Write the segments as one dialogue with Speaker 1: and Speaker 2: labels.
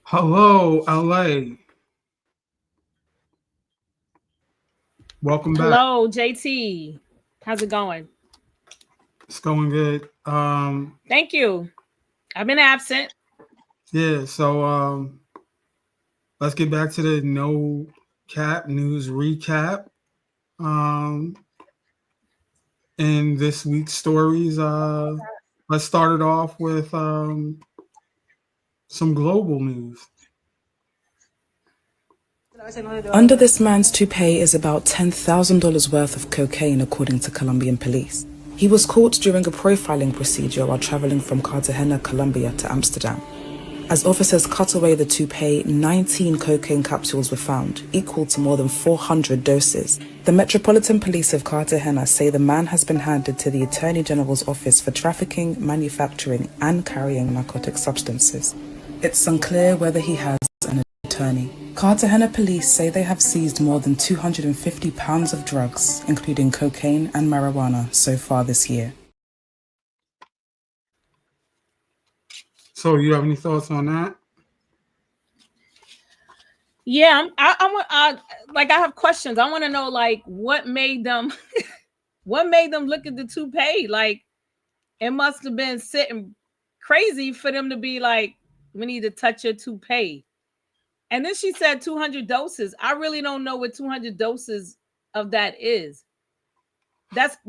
Speaker 1: Hello, LA. Welcome back.
Speaker 2: Hello, JT. How's it going?
Speaker 1: It's going good.
Speaker 2: Thank you. I've been absent.
Speaker 1: Yeah, so let's get back to the no cap news recap. Um, in this week's stories, let's start it off with some global news.
Speaker 3: Under this man's toupee is about $10,000 worth of cocaine, according to Colombian police. He was caught during a profiling procedure while traveling from Cartagena, Colombia to Amsterdam. As officers cut away the toupee, 19 cocaine capsules were found, equal to more than 400 doses. The Metropolitan Police of Cartagena say the man has been handed to the Attorney General's office for trafficking, manufacturing, and carrying narcotic substances. It's unclear whether he has an attorney. Cartagena police say they have seized more than 250 pounds of drugs, including cocaine and marijuana, so far this year.
Speaker 1: So, you have any thoughts on that?
Speaker 2: Yeah, I have questions. I want to know like what made them what made them look at the toupee? Like it must have been sitting crazy for them to be like, we need to touch your toupee. And then she said 200 doses. I really don't know what 200 doses of that is.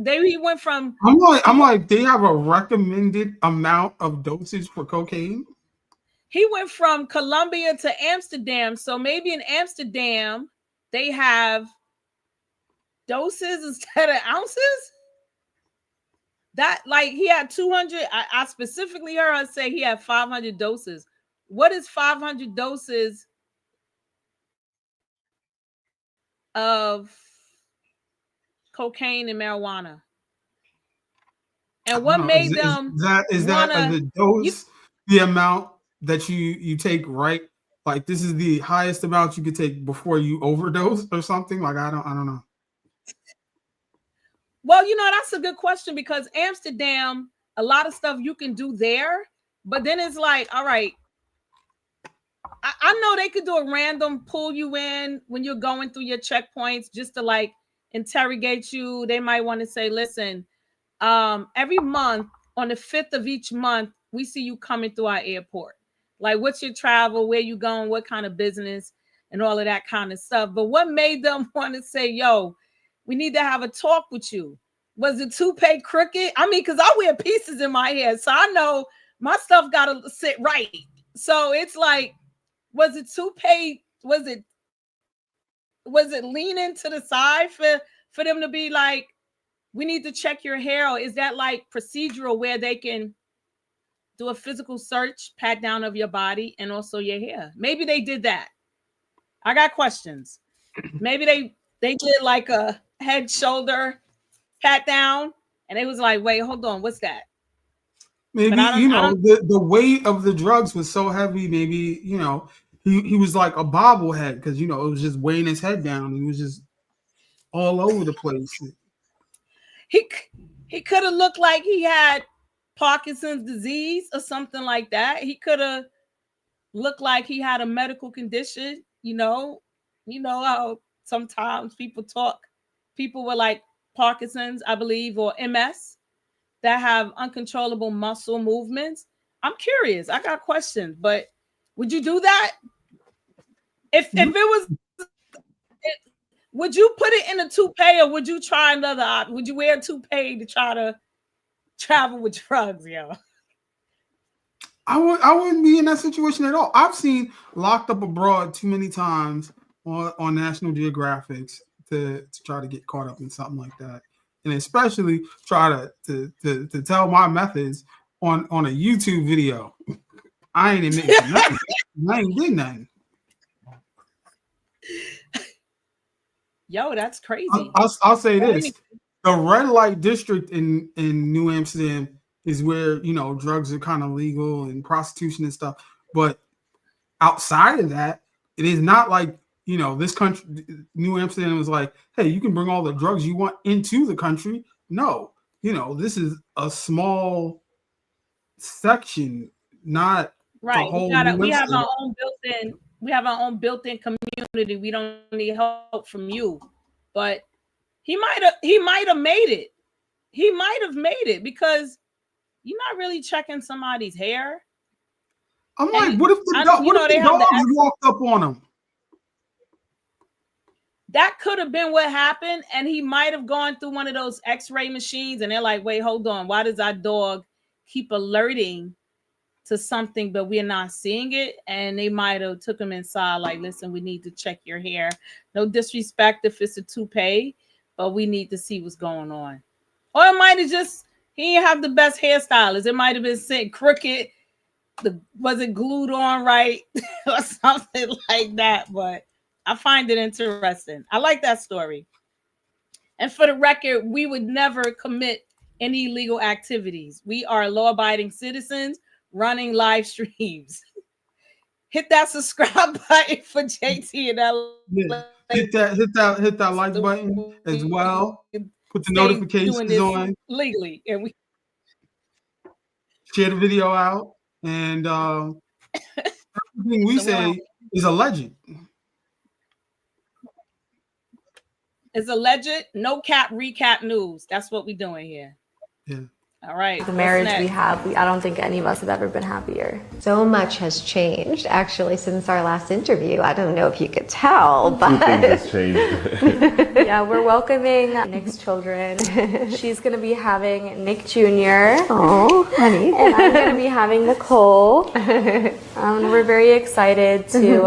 Speaker 2: He went from
Speaker 1: I'm like, they have a recommended amount of dosage for cocaine.
Speaker 2: he went from Colombia to Amsterdam. So maybe in Amsterdam they have doses instead of ounces. That like he had 200. I specifically heard her say he had 500 doses. What is 500 doses of cocaine and marijuana? And what made them
Speaker 1: Is that
Speaker 2: wanna
Speaker 1: the
Speaker 2: you
Speaker 1: dose, the amount that you take, right? Like this is the highest amount you could take before you overdose or something? Like I don't know.
Speaker 2: well, that's a good question because Amsterdam, a lot of stuff you can do there, but then it's like, all right, I know they could do a random pull you in when you're going through your checkpoints just to like interrogate you. They might want to say, listen, every month on the 5th of each month, we see you coming through our airport. Like, what's your travel? Where you going? What kind of business? And all of that kind of stuff. But what made them want to say, yo, we need to have a talk with you? Was it toupee crooked? I mean, because I wear pieces in my hair, so I know my stuff got to sit right. So it's like, was it toupee? Was it leaning to the side for them to be like, we need to check your hair? Or is that like procedural where they can do a physical search, pat down of your body and also your hair? Maybe they did that. I got questions. Maybe they did like a head shoulder pat down and it was like, wait, hold on, what's that? But
Speaker 1: Maybe
Speaker 2: I don't
Speaker 1: the weight of the drugs was so heavy. Maybe he was like a bobblehead because it was just weighing his head down. He was just all over the place.
Speaker 2: he he could have looked like he had Parkinson's disease or something like that. He could have looked like he had a medical condition. You know how sometimes people talk. People with like Parkinson's, I believe, or MS that have uncontrollable muscle movements. I'm curious. I got questions, but would you do that if it was? Would you put it in a toupee or would you try another option? Would you wear a toupee to try to travel with drugs, yo?
Speaker 1: I wouldn't be in that situation at all. I've seen Locked Up Abroad too many times on National Geographics to try to get caught up in something like that, and especially try to tell my methods on a YouTube video. I ain't admitting to nothing. I ain't did nothing.
Speaker 2: Yo, that's crazy.
Speaker 1: I'll say this: the red light district in New Amsterdam is where drugs are kind of legal and prostitution and stuff. But outside of that, it is not like this country. New Amsterdam was like, hey, you can bring all the drugs you want into the country. No, this is a small section, not
Speaker 2: Right.
Speaker 1: whole
Speaker 2: We have
Speaker 1: nuance.
Speaker 2: our own built-in community. We don't need help from you. But he might have made it. He might have made it because you're not really checking somebody's hair.
Speaker 1: I'm
Speaker 2: And
Speaker 1: like, what if the dogs walked up on him?
Speaker 2: That could have been what happened, and he might have gone through one of those X-ray machines, and they're like, "Wait, hold on. Why does our dog keep alerting to something, but we're not seeing it?" And they might have took him inside, like, "Listen, we need to check your hair. No disrespect if it's a toupee, but we need to see what's going on." Or it might have just he didn't have the best hairstylist. It might have been sitting crooked. Was it glued on right or something like that? But I find it interesting. I like that story. And for the record, we would never commit any illegal activities. We are law-abiding citizens running live streams. Hit that subscribe button for JT and LA.
Speaker 1: Yeah. Hit that like button as well. Put the notifications on.
Speaker 2: Legally, and we
Speaker 1: share the video out, and everything we say is a legend.
Speaker 2: It's a legend. No cap recap news. That's what we're doing here.
Speaker 1: Yeah.
Speaker 2: All right.
Speaker 4: The marriage we have, I don't think any of us have ever been happier.
Speaker 5: So much has changed, actually, since our last interview. I don't know if you could tell, but
Speaker 6: has changed.
Speaker 4: Yeah, we're welcoming Nick's children. She's going to be having Nick Jr.
Speaker 5: Oh, honey.
Speaker 4: And I'm going to be having Nicole. We're very excited to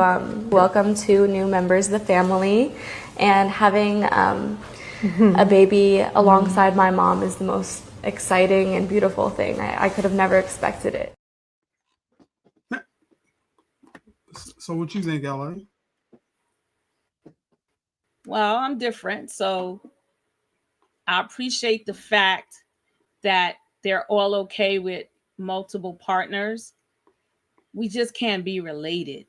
Speaker 4: welcome 2 new members of the family. And having a baby alongside my mom is the most exciting and beautiful thing. I could have never expected it.
Speaker 1: So what you think, LA?
Speaker 2: Well, I'm different. So I appreciate the fact that they're all okay with multiple partners. We just can't be related.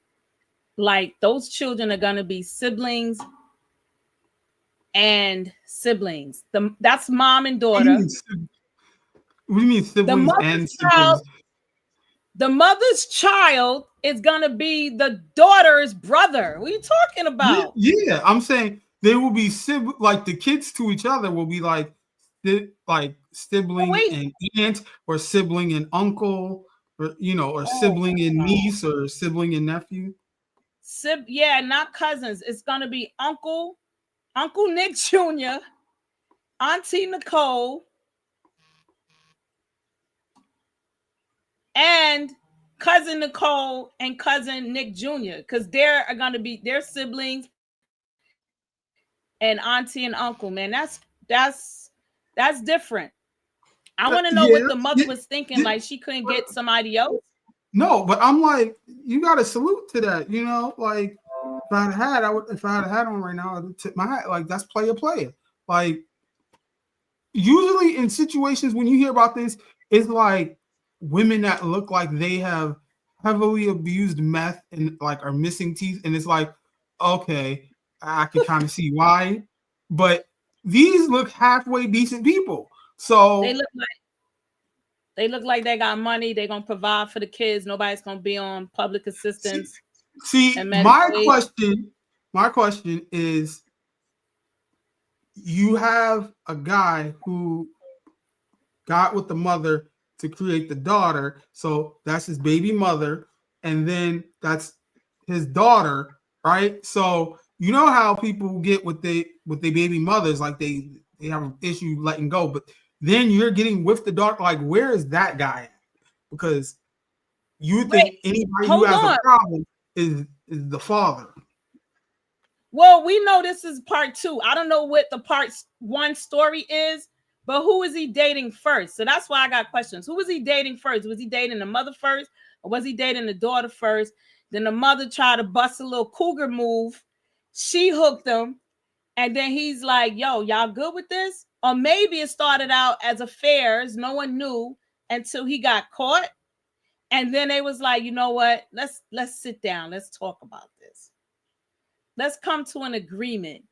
Speaker 2: Like, those children are going to be siblings and siblings. That's mom and daughter.
Speaker 1: What do you mean siblings and siblings?
Speaker 2: The mother's child is gonna be the daughter's brother. What are you talking about?
Speaker 1: Yeah, I'm saying they will be like the kids to each other will be like sibling and aunt, or sibling and uncle, or or sibling and niece, or sibling and nephew.
Speaker 2: Yeah, not cousins. It's gonna be Uncle Nick Jr., Auntie Nicole, and cousin Nicole and cousin Nick Jr., because they're going to be their siblings and auntie and uncle. Man, that's different. I want to know what the mother was thinking, like she couldn't get somebody else.
Speaker 1: No, but I'm like, you got to salute to that, like if I had a hat on right now, I would tip my hat. Like, that's player. Like, usually in situations when you hear about this, it's like women that look like they have heavily abused meth and like are missing teeth, and it's like, okay, I can kind of see why, but these look halfway decent people. So
Speaker 2: they look like they got money. They're gonna provide for the kids. Nobody's gonna be on public assistance.
Speaker 1: See, my question is, you have a guy who got with the mother to create the daughter, so that's his baby mother, and then that's his daughter, right? So you know how people get with their baby mothers, like they have an issue letting go, but then you're getting with the daughter. Like, where is that guy at? Because you think anybody who has a problem is the father.
Speaker 2: Well, we know this is part 2. I don't know what the part 1 story is, but who is he dating first? So that's why I got questions. Who was he dating first? Was he dating the mother first, or was he dating the daughter first? Then the mother tried to bust a little cougar move. She hooked him, and then he's like, yo, y'all good with this? Or maybe it started out as affairs. No one knew until he got caught. And then they was like, you know what? Let's sit down. Let's talk about this. Let's come to an agreement.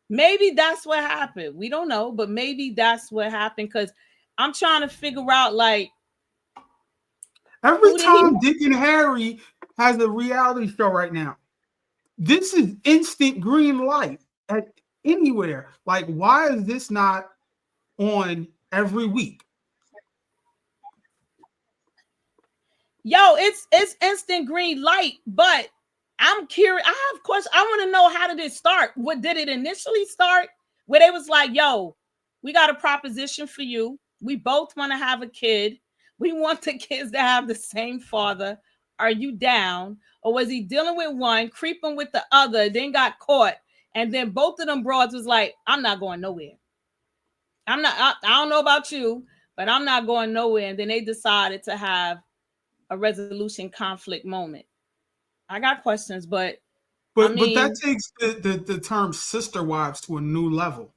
Speaker 2: Maybe that's what happened. We don't know, but maybe that's what happened, because I'm trying to figure out, like,
Speaker 1: Every
Speaker 2: Who did
Speaker 1: time Dick and Harry has a reality show right now, this is instant green light at anywhere. Like, why is this not on every week?
Speaker 2: Yo, it's instant green light, but I'm curious. I have questions. I want to know, how did it start? What did it initially start? Where they was like, yo, we got a proposition for you. We both want to have a kid. We want the kids to have the same father. Are you down? Or was he dealing with one, creeping with the other, then got caught? And then both of them broads was like, I'm not going nowhere. I don't know about you, but I'm not going nowhere. And then they decided to have a resolution conflict moment. I got questions, but
Speaker 1: But
Speaker 2: I mean,
Speaker 1: that takes the term sister wives to a new level.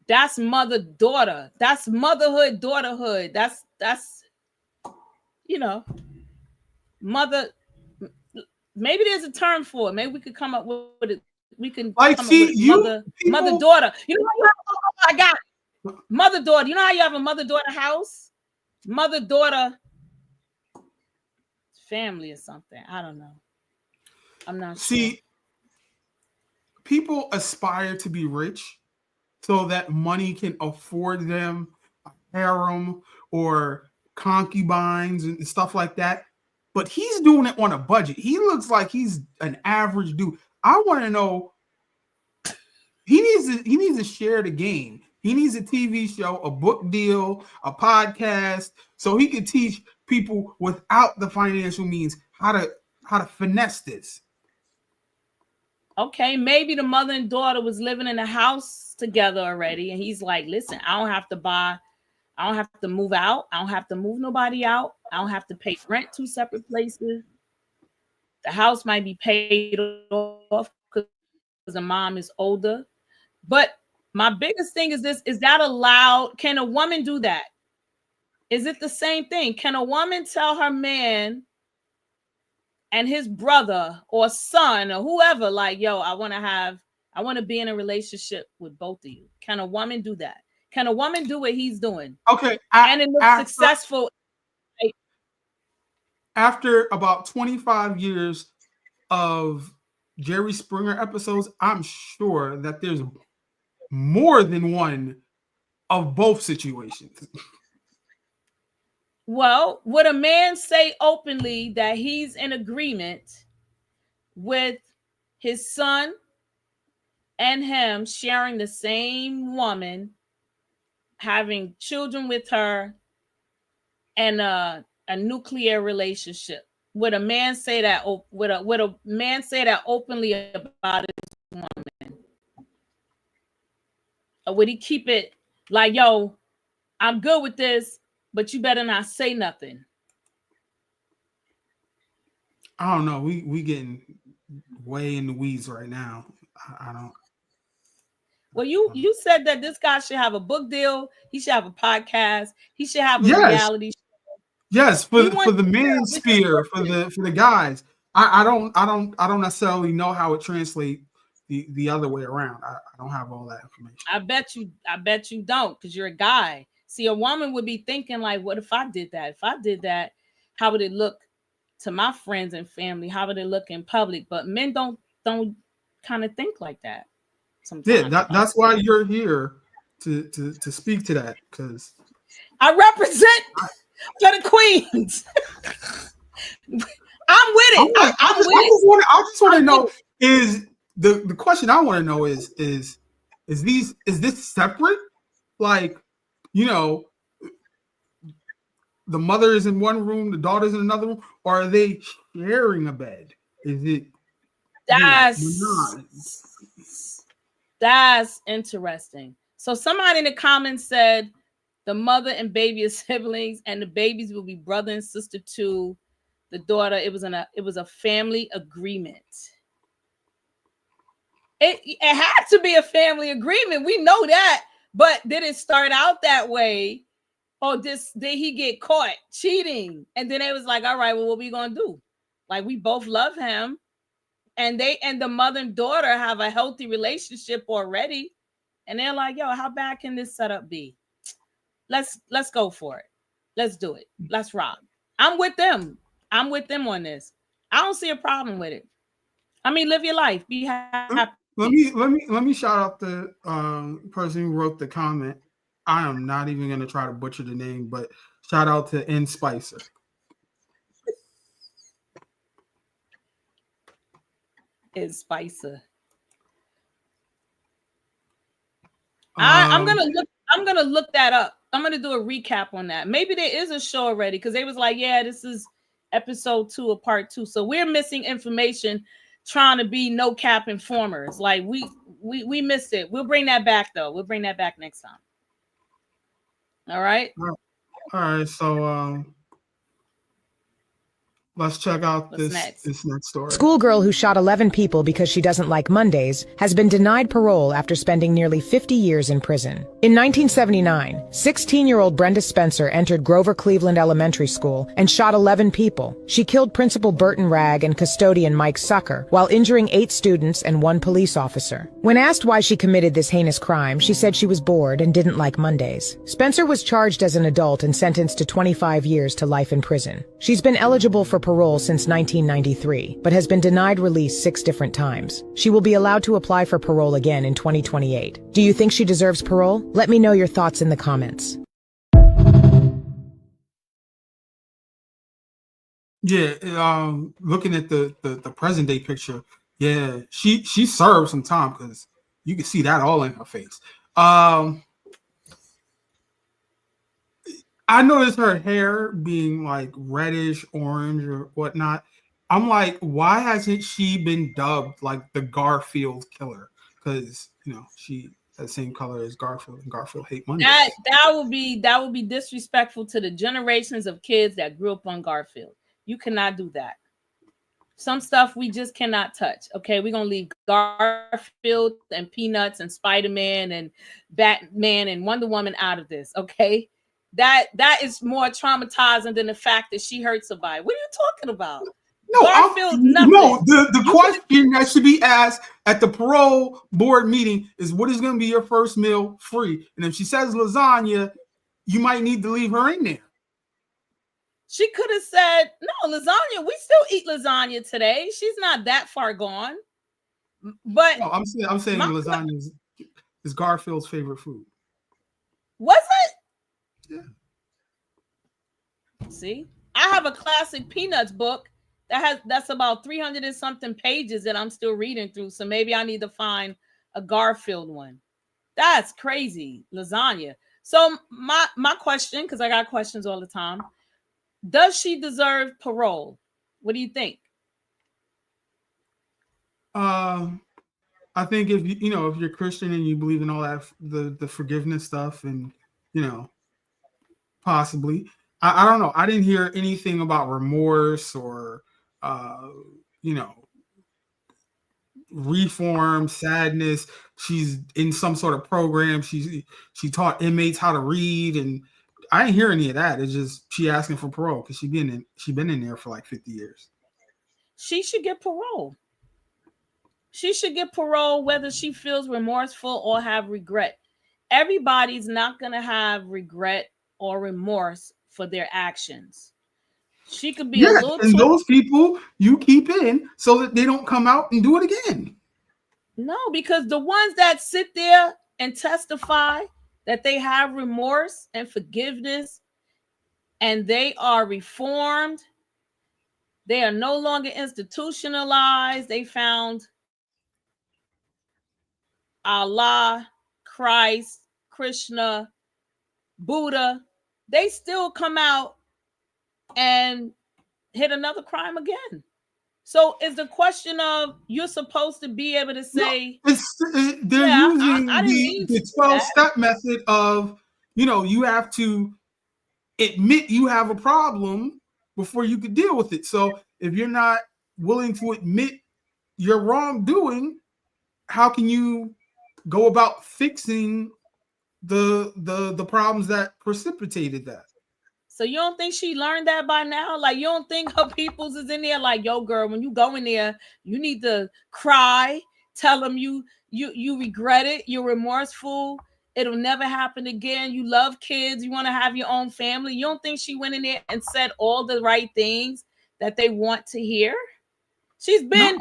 Speaker 2: that's mother-daughter. That's motherhood, daughterhood. That's mother. Maybe there's a term for it. Maybe we could come up with it. We can
Speaker 1: Like,
Speaker 2: come
Speaker 1: see,
Speaker 2: up with mother-daughter. You know, I got mother-daughter. You know how you have a mother-daughter house? Mother-daughter family or something. I don't know. I'm not
Speaker 1: sure.
Speaker 2: See,
Speaker 1: people aspire to be rich so that money can afford them a harem or concubines and stuff like that. But he's doing it on a budget. He looks like he's an average dude. I want to know. He needs to share the game. He needs a TV show, a book deal, a podcast, so he can teach people without the financial means how to finesse this.
Speaker 2: Okay, maybe the mother and daughter was living in a house together already, and he's like, listen, I don't have to move out. I don't have to move nobody out. I don't have to pay rent 2 separate places. The house might be paid off because the mom is older. But my biggest thing is this: is that allowed? Can a woman do that? Is it the same thing? Can a woman tell her man and his brother or son or whoever, like, yo, I want to be in a relationship with both of you? Can a woman do that? Can a woman do what he's doing?
Speaker 1: Okay.
Speaker 2: And it looks successful.
Speaker 1: After about 25 years of Jerry Springer episodes, I'm sure that there's more than one of both situations.
Speaker 2: Well, would a man say openly that he's in agreement with his son and him sharing the same woman, having children with her, and a nuclear relationship? Would a man say that? Would a man say that openly about his woman? Or would he keep it like, yo, I'm good with this, but you better not say nothing?
Speaker 1: I don't know. We getting way in the weeds right now. I don't.
Speaker 2: Well, you said that this guy should have a book deal. He should have a podcast. He should have a reality show.
Speaker 1: Yes, for the man sphere, for the guys. I don't necessarily know how it translates the other way around. I don't have all that information.
Speaker 2: I bet you don't, because you're a guy. See, a woman would be thinking like, what if I did that? If I did that, how would it look to my friends and family? How would it look in public? But men don't kind of think like that sometimes.
Speaker 1: Yeah, that's why you're here to speak to that, because
Speaker 2: I represent for the queens. I'm with it.
Speaker 1: I just want to know, is the question I want to know is this separate? Like, you know, the mother is in one room, the daughter's in another room, or are they sharing a bed? Is it
Speaker 2: that's interesting. So somebody in the comments said the mother and baby are siblings, and the babies will be brother and sister to the daughter. It was a family agreement. It had to be a family agreement. We know that, but did it start out that way, or did he get caught cheating? And then it was like, all right, well, what we gonna do? Like, we both love him, and the mother and daughter have a healthy relationship already, and they're like, yo, how bad can this setup be? Let's go for it. Let's do it. Let's rock. I'm with them. I'm with them on this. I don't see a problem with it. I mean, live your life. Be happy.
Speaker 1: Let me shout out the person who wrote the comment. I am not even going to try to butcher the name, but shout out to N Spicer.
Speaker 2: N Spicer. I'm gonna look that up. I'm gonna do a recap on that. Maybe there is a show already because they was like, yeah, this is episode 2 of part 2. So we're missing information, trying to be no cap informers. Like we missed it. We'll bring that back though. We'll bring that back next time. All right.
Speaker 1: All right. So let's check out this next story.
Speaker 6: Schoolgirl who shot 11 people because she doesn't like Mondays has been denied parole after spending nearly 50 years in prison. In 1979, 16-year-old Brenda Spencer entered Grover Cleveland Elementary School and shot 11 people. She killed Principal Burton Ragg and custodian Mike Sucker while injuring 8 students and 1 police officer. When asked why she committed this heinous crime, she said she was bored and didn't like Mondays. Spencer was charged as an adult and sentenced to 25 years to life in prison. She's been eligible for parole since 1993, but has been denied release 6 different times. She will be allowed to apply for parole again in 2028. Do you think she deserves parole? Let me know your thoughts in the comments.
Speaker 1: Yeah, looking at the present day picture, yeah, she served some time because you can see that all in her face. I noticed her hair being like reddish orange or whatnot. I'm like, why hasn't she been dubbed like the Garfield killer? Because she has the same color as Garfield, and Garfield hate Mondays.
Speaker 2: That would be disrespectful to the generations of kids that grew up on Garfield. You cannot do that. Some stuff we just cannot touch. Okay, we're gonna leave Garfield and Peanuts and Spider-Man and Batman and Wonder Woman out of this. Okay. That is more traumatizing than the fact that she hurt somebody. What are you talking about?
Speaker 1: No,
Speaker 2: Garfield, nothing.
Speaker 1: No, the question that should be asked at the parole board meeting is, what is going to be your first meal free? And if she says lasagna, you might need to leave her in there.
Speaker 2: She could have said, no, lasagna. We still eat lasagna today. She's not that far gone. But
Speaker 1: no, I'm saying lasagna is Garfield's favorite food.
Speaker 2: Was it?
Speaker 1: Yeah.
Speaker 2: See, I have a classic Peanuts book that's about 300 and something pages that I'm still reading through. So maybe I need to find a Garfield one. That's crazy. Lasagna. So my question, because I got questions all the time, does she deserve parole? What do you think?
Speaker 1: I think if you're Christian and you believe in all that the forgiveness stuff, and possibly. I don't know. I didn't hear anything about remorse or, reform, sadness. She's in some sort of program. She taught inmates how to read, and I didn't hear any of that. It's just she asking for parole because she been in there for like 50 years.
Speaker 2: She should get parole. She should get parole whether she feels remorseful or have regret. Everybody's not going to have regret or remorse for their actions. She could be a little
Speaker 1: and those people you keep in so that they don't come out and do it again.
Speaker 2: No, because the ones that sit there and testify that they have remorse and forgiveness and they are reformed, they are no longer institutionalized. They found Allah, Christ, Krishna, Buddha. They still come out and hit another crime again. So it's the question of you're supposed to be able to say,
Speaker 1: they're using the 12-step method of, you have to admit you have a problem before you could deal with it. So if you're not willing to admit your wrongdoing, how can you go about fixing the problems that precipitated that?
Speaker 2: So you don't think she learned that by now? Like, you don't think her peoples is in there like, yo, girl, when you go in there, you need to cry, tell them you regret it, you're remorseful, It'll never happen again. You love kids. You want to have your own family. You don't think she went in there and said all the right things that they want to hear? She got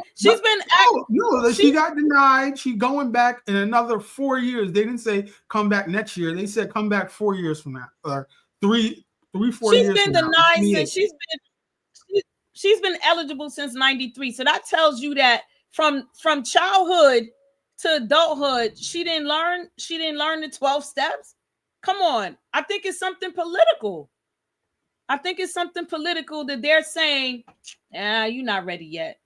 Speaker 1: denied. She's going back in another 4 years. They didn't say come back next year. They said come back 4 years from now, or 4 years.
Speaker 2: She's been denied since she's been eligible since 93. So that tells you that from childhood to adulthood, she didn't learn the 12 steps. Come on. I think it's something political. That they're saying, you're not ready yet.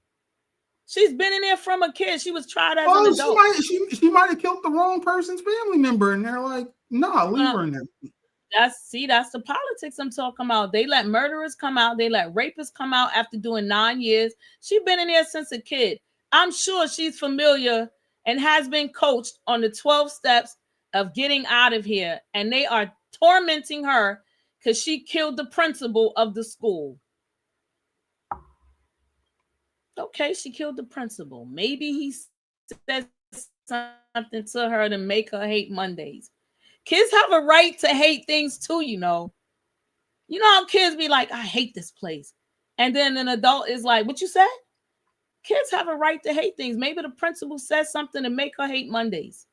Speaker 2: She's been in there from a kid. She was tried as an adult.
Speaker 1: She might have killed the wrong person's family member, and they're like, no, leave her in there.
Speaker 2: That's the politics I'm talking about. They let murderers come out. They let rapists come out after doing 9 years. She's been in there since a kid. I'm sure she's familiar and has been coached on the 12 steps of getting out of here. And they are tormenting her because she killed the principal of the school. Okay, she killed the principal. Maybe he said something to her to make her hate Mondays. Kids have a right to hate things too, you know. You know how kids be like, I hate this place. And then an adult is like, what you said? Kids have a right to hate things. Maybe the principal says something to make her hate Mondays.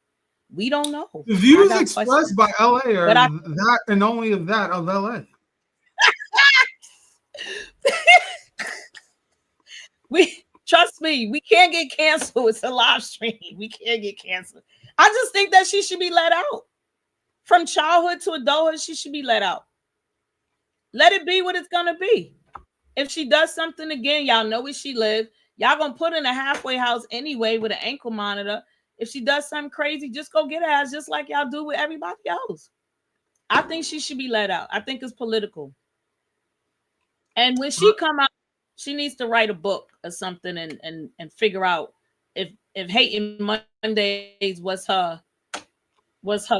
Speaker 2: We don't know.
Speaker 1: The views expressed by LA are that and only of that of LA.
Speaker 2: Trust me, we can't get canceled. It's a live stream. We can't get canceled. I just think that she should be let out. From childhood to adulthood, she should be let out. Let it be what it's gonna be. If she does something again, y'all know where she lives. Y'all gonna put her in a halfway house anyway with an ankle monitor. If she does something crazy, just go get her ass, just like y'all do with everybody else. I think she should be let out. I think it's political. And when she come out, she needs to write a book or something and figure out if hating Mondays was her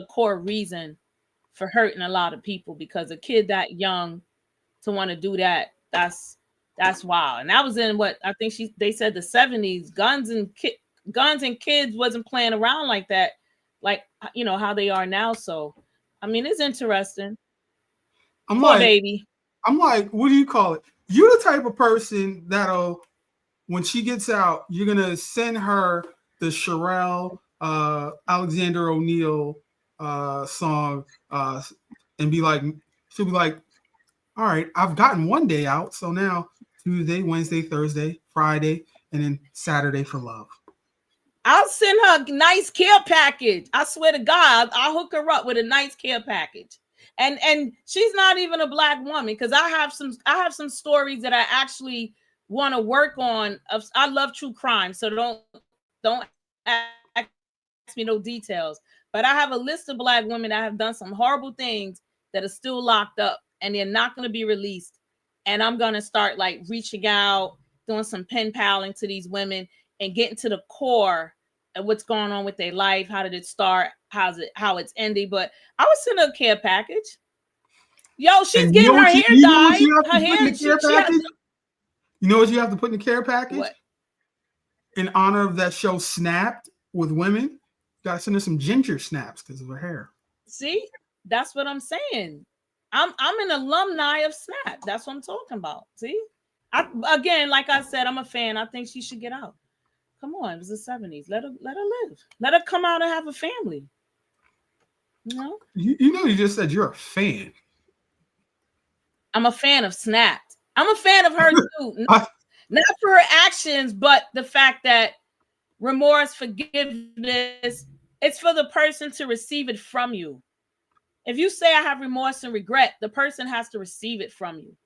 Speaker 2: core reason for hurting a lot of people, because a kid that young to want to do that, that's wild. And that was in what I think they said the 70s. Guns and kids wasn't playing around like that, like, you know, how they are now. So I mean, it's interesting.
Speaker 1: I'm like, what do you call it? You're the type of person that'll, when she gets out, you're gonna send her the Sherelle Alexander O'Neal song and be like, she'll be like, all right, I've gotten one day out, so now Tuesday, Wednesday, Thursday, Friday, and then Saturday for love.
Speaker 2: I'll send her a nice care package. I swear to God, I'll hook her up with a nice care package. And she's not even a Black woman, because I have some stories that I actually want to work on. I love true crime, so don't ask me no details. But I have a list of Black women that have done some horrible things that are still locked up, and they're not going to be released. And I'm going to start like reaching out, doing some pen paling to these women and getting to the core of what's going on with their life. How did it start? How it's ending? But I was sending a care package. Yo, she's getting her hair dyed. Her hair.
Speaker 1: You know what you have to put in the care package?
Speaker 2: What?
Speaker 1: In honor of that show Snapped with women, you gotta send her some ginger snaps because of her hair.
Speaker 2: See, that's what I'm saying. I'm an alumni of Snap. That's what I'm talking about. See, again, like I said, I'm a fan. I think she should get out. Come on, it was the 70s. Let her live. Let her come out and have a family. You know?
Speaker 1: You know, you just said you're a fan.
Speaker 2: I'm a fan of Snapped. I'm a fan of her too. Not for her actions, but the fact that remorse, forgiveness, it's for the person to receive it from you. If you say I have remorse and regret, the person has to receive it from you.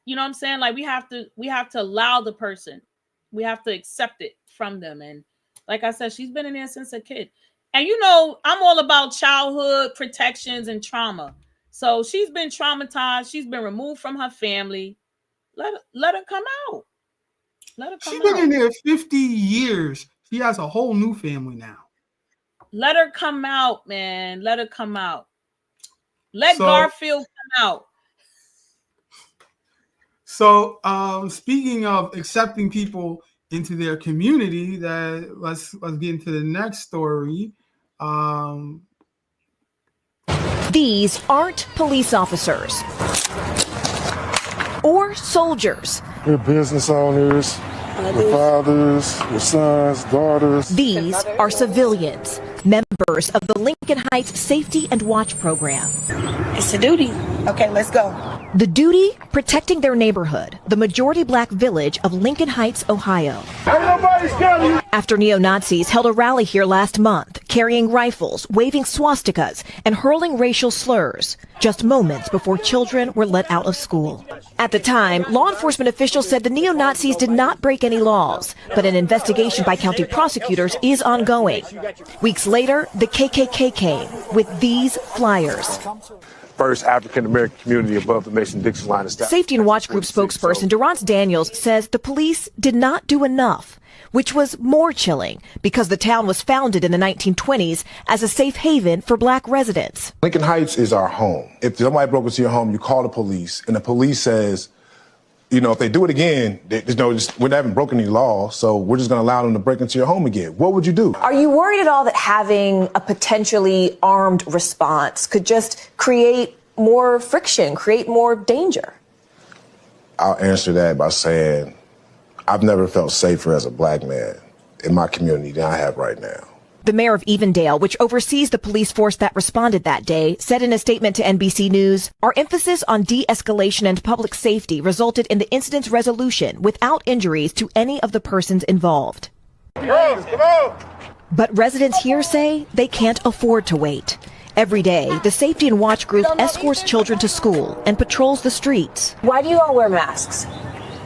Speaker 2: You know what I'm saying? Like we have to allow the person. We have to accept it from them. And like I said, she's been in there since a kid. And you know, I'm all about childhood protections and trauma. So she's been traumatized. She's been removed from her family. Let her come out. Let her come out.
Speaker 1: She's been in there 50 years. She has a whole new family now.
Speaker 2: Let her come out, man. Let her come out. Let Garfield come out.
Speaker 1: So, speaking of accepting people into their community, let's get into the next story.
Speaker 7: These aren't police officers or soldiers.
Speaker 8: They're business owners, their fathers, their sons, daughters.
Speaker 7: These are civilians, members of the Lincoln Heights Safety and Watch Program.
Speaker 9: It's a duty. Okay, let's go.
Speaker 7: The duty, protecting their neighborhood, the majority black village of Lincoln Heights, Ohio. After neo-Nazis held a rally here last month, carrying rifles, waving swastikas, and hurling racial slurs, just moments before children were let out of school. At the time, law enforcement officials said the neo-Nazis did not break any laws, but an investigation by county prosecutors is ongoing. Weeks later, the KKK came with these flyers.
Speaker 8: First African-American community above the Mason-Dixon line of
Speaker 7: Safety and Watch Group spokesperson Durrance Daniels says the police did not do enough, which was more chilling because the town was founded in the 1920s as a safe haven for black residents.
Speaker 8: Lincoln Heights is our home. If somebody broke into your home, you call the police, and the police says, you know, if they do it again, we haven't broken any law, so we're just going to allow them to break into your home again. What would you do?
Speaker 10: Are you worried at all that having a potentially armed response could just create more friction, create more danger?
Speaker 8: I'll answer that by saying I've never felt safer as a black man in my community than I have right now.
Speaker 7: The mayor of Evendale, which oversees the police force that responded that day, said in a statement to NBC News, "Our emphasis on de-escalation and public safety resulted in the incident's resolution without injuries to any of the persons involved." But residents here say they can't afford to wait. Every day, the Safety and Watch Group escorts children to school and patrols the streets.
Speaker 10: Why do you all wear masks?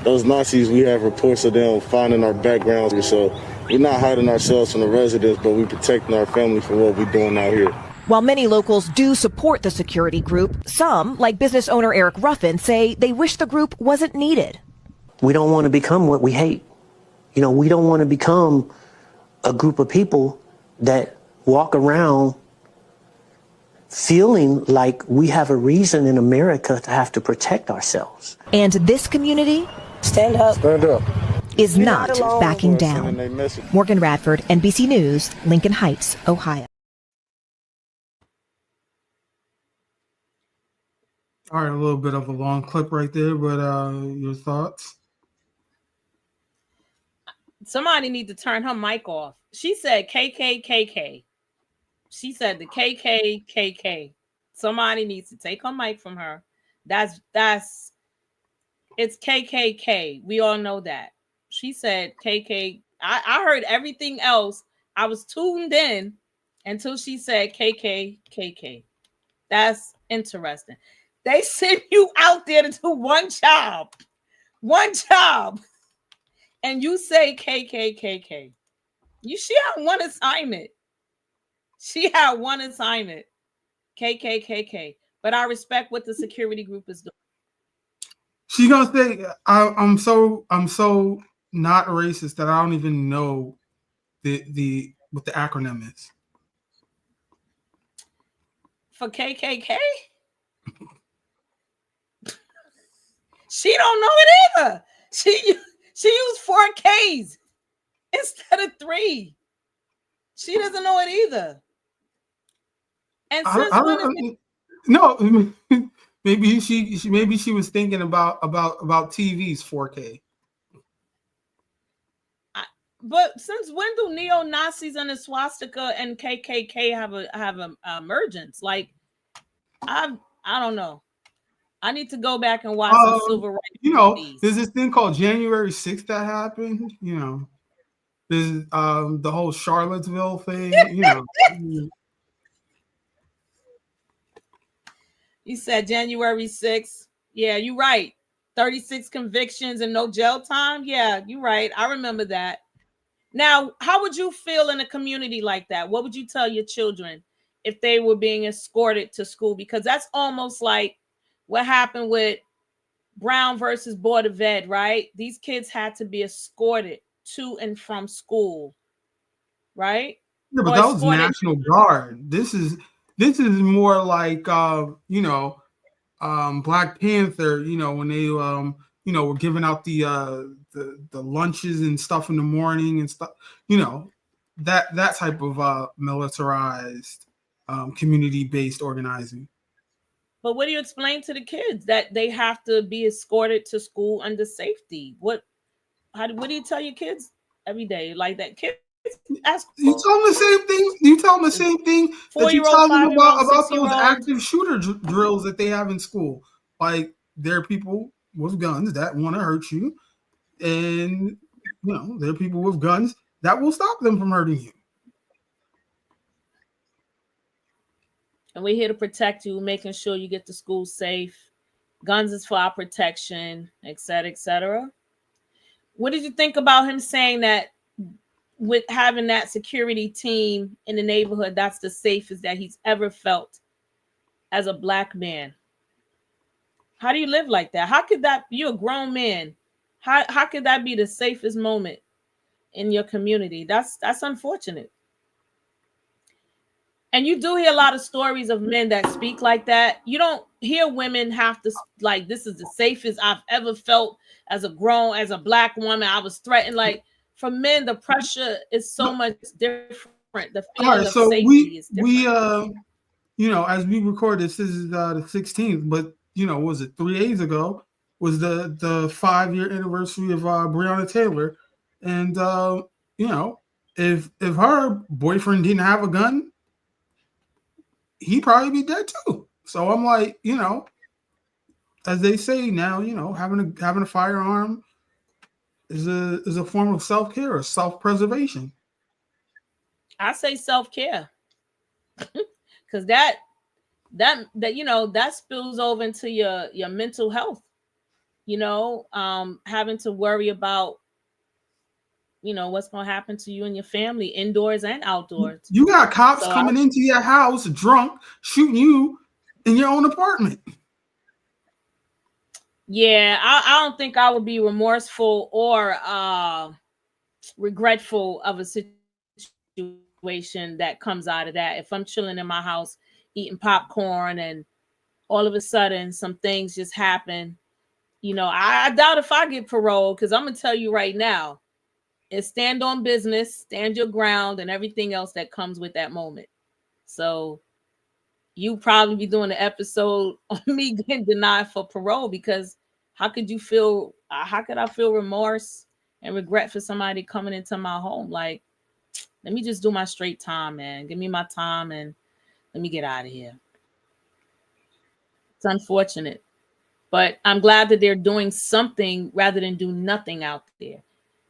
Speaker 11: Those Nazis, we have reports of them finding our backgrounds, so we're not hiding ourselves from the residents, but we're protecting our family from what we're doing out here.
Speaker 7: While many locals do support the security group, some, like business owner Eric Ruffin, say they wish the group wasn't needed.
Speaker 12: We don't want to become what we hate. You know, we don't want to become a group of people that walk around feeling like we have a reason in America to have to protect ourselves.
Speaker 7: And this community
Speaker 10: Stand up.
Speaker 11: Stand up.
Speaker 7: is not backing down. Morgan Radford, NBC News, Lincoln Heights, Ohio.
Speaker 1: All right, a little bit of a long clip right there, but your thoughts?
Speaker 2: Somebody need to turn her mic off. She said KKKK. She said the KKKK. Somebody needs to take her mic from her. That's it's KKK. We all know that. She said KK. I heard everything else. I was tuned in until she said KKKK. That's interesting. They send you out there to do one job, and you say KKKK. She had one assignment. KKKK. But I respect what the security group is doing.
Speaker 1: She's gonna say, I'm so not racist that I don't even know the what the acronym is.
Speaker 2: For KKK? She don't know it either. She used 4 Ks instead of 3. She doesn't know it either. And since
Speaker 1: no, maybe she was thinking about TV's 4K.
Speaker 2: But since when do neo-Nazis and the swastika and KKK have a emergence? Like, I don't know. I need to go back and watch some civil rights. Movies.
Speaker 1: There's this thing called January 6th that happened. There's the whole Charlottesville thing.
Speaker 2: You said January 6th. Yeah, you're right. 36 convictions and no jail time. Yeah, you're right. I remember that. Now, how would you feel in a community like that? What would you tell your children if they were being escorted to school? Because that's almost like what happened with Brown versus Board of Ed, right? These kids had to be escorted to and from school, right?
Speaker 1: Yeah, but that was National Guard. This is more like Black Panther. When they were giving out the lunches and stuff in the morning and stuff. that type of militarized, community-based organizing.
Speaker 2: But what do you explain to the kids that they have to be escorted to school under safety? What do you tell your kids every day like that? Kids ask.
Speaker 1: You tell them the same thing. You tell them the same thing that you tell them about those active shooter drills that they have in school. Like, there are people with guns that want to hurt you, and there are people with guns that will stop them from hurting you.
Speaker 2: And we're here to protect you, making sure you get to school safe. Guns is for our protection, et cetera, et cetera. What did you think about him saying that with having that security team in the neighborhood, that's the safest that he's ever felt as a Black man? How do you live like that? How could that, you're a grown man, how could that be the safest moment in your community? That's unfortunate. And you do hear a lot of stories of men that speak like that. You don't hear women have to, like, this is the safest I've ever felt as a Black woman. I was threatened. Like, for men, the pressure is so much different. The feeling of safety is different.
Speaker 1: As we record this is the 16th, but was it 3 days ago was the 5-year anniversary of Breonna Taylor. And if her boyfriend didn't have a gun, he'd probably be dead too. So I'm like, as they say now, having a firearm is a form of self-care or self-preservation.
Speaker 2: I say self-care. Because that spills over into your mental health, having to worry about what's going to happen to you and your family, indoors and outdoors.
Speaker 1: You got cops coming into your house drunk, shooting you in your own apartment.
Speaker 2: Yeah, I don't think I would be remorseful or regretful of a situation that comes out of that. If I'm chilling in my house eating popcorn and all of a sudden some things just happen, I doubt if I get parole, because I'm going to tell you right now, is stand on business, stand your ground, and everything else that comes with that moment. So you probably be doing an episode on me getting denied for parole, because how could I feel remorse and regret for somebody coming into my home? Like, let me just do my straight time, man. Give me my time and let me get out of here. It's unfortunate, but I'm glad that they're doing something rather than do nothing out there.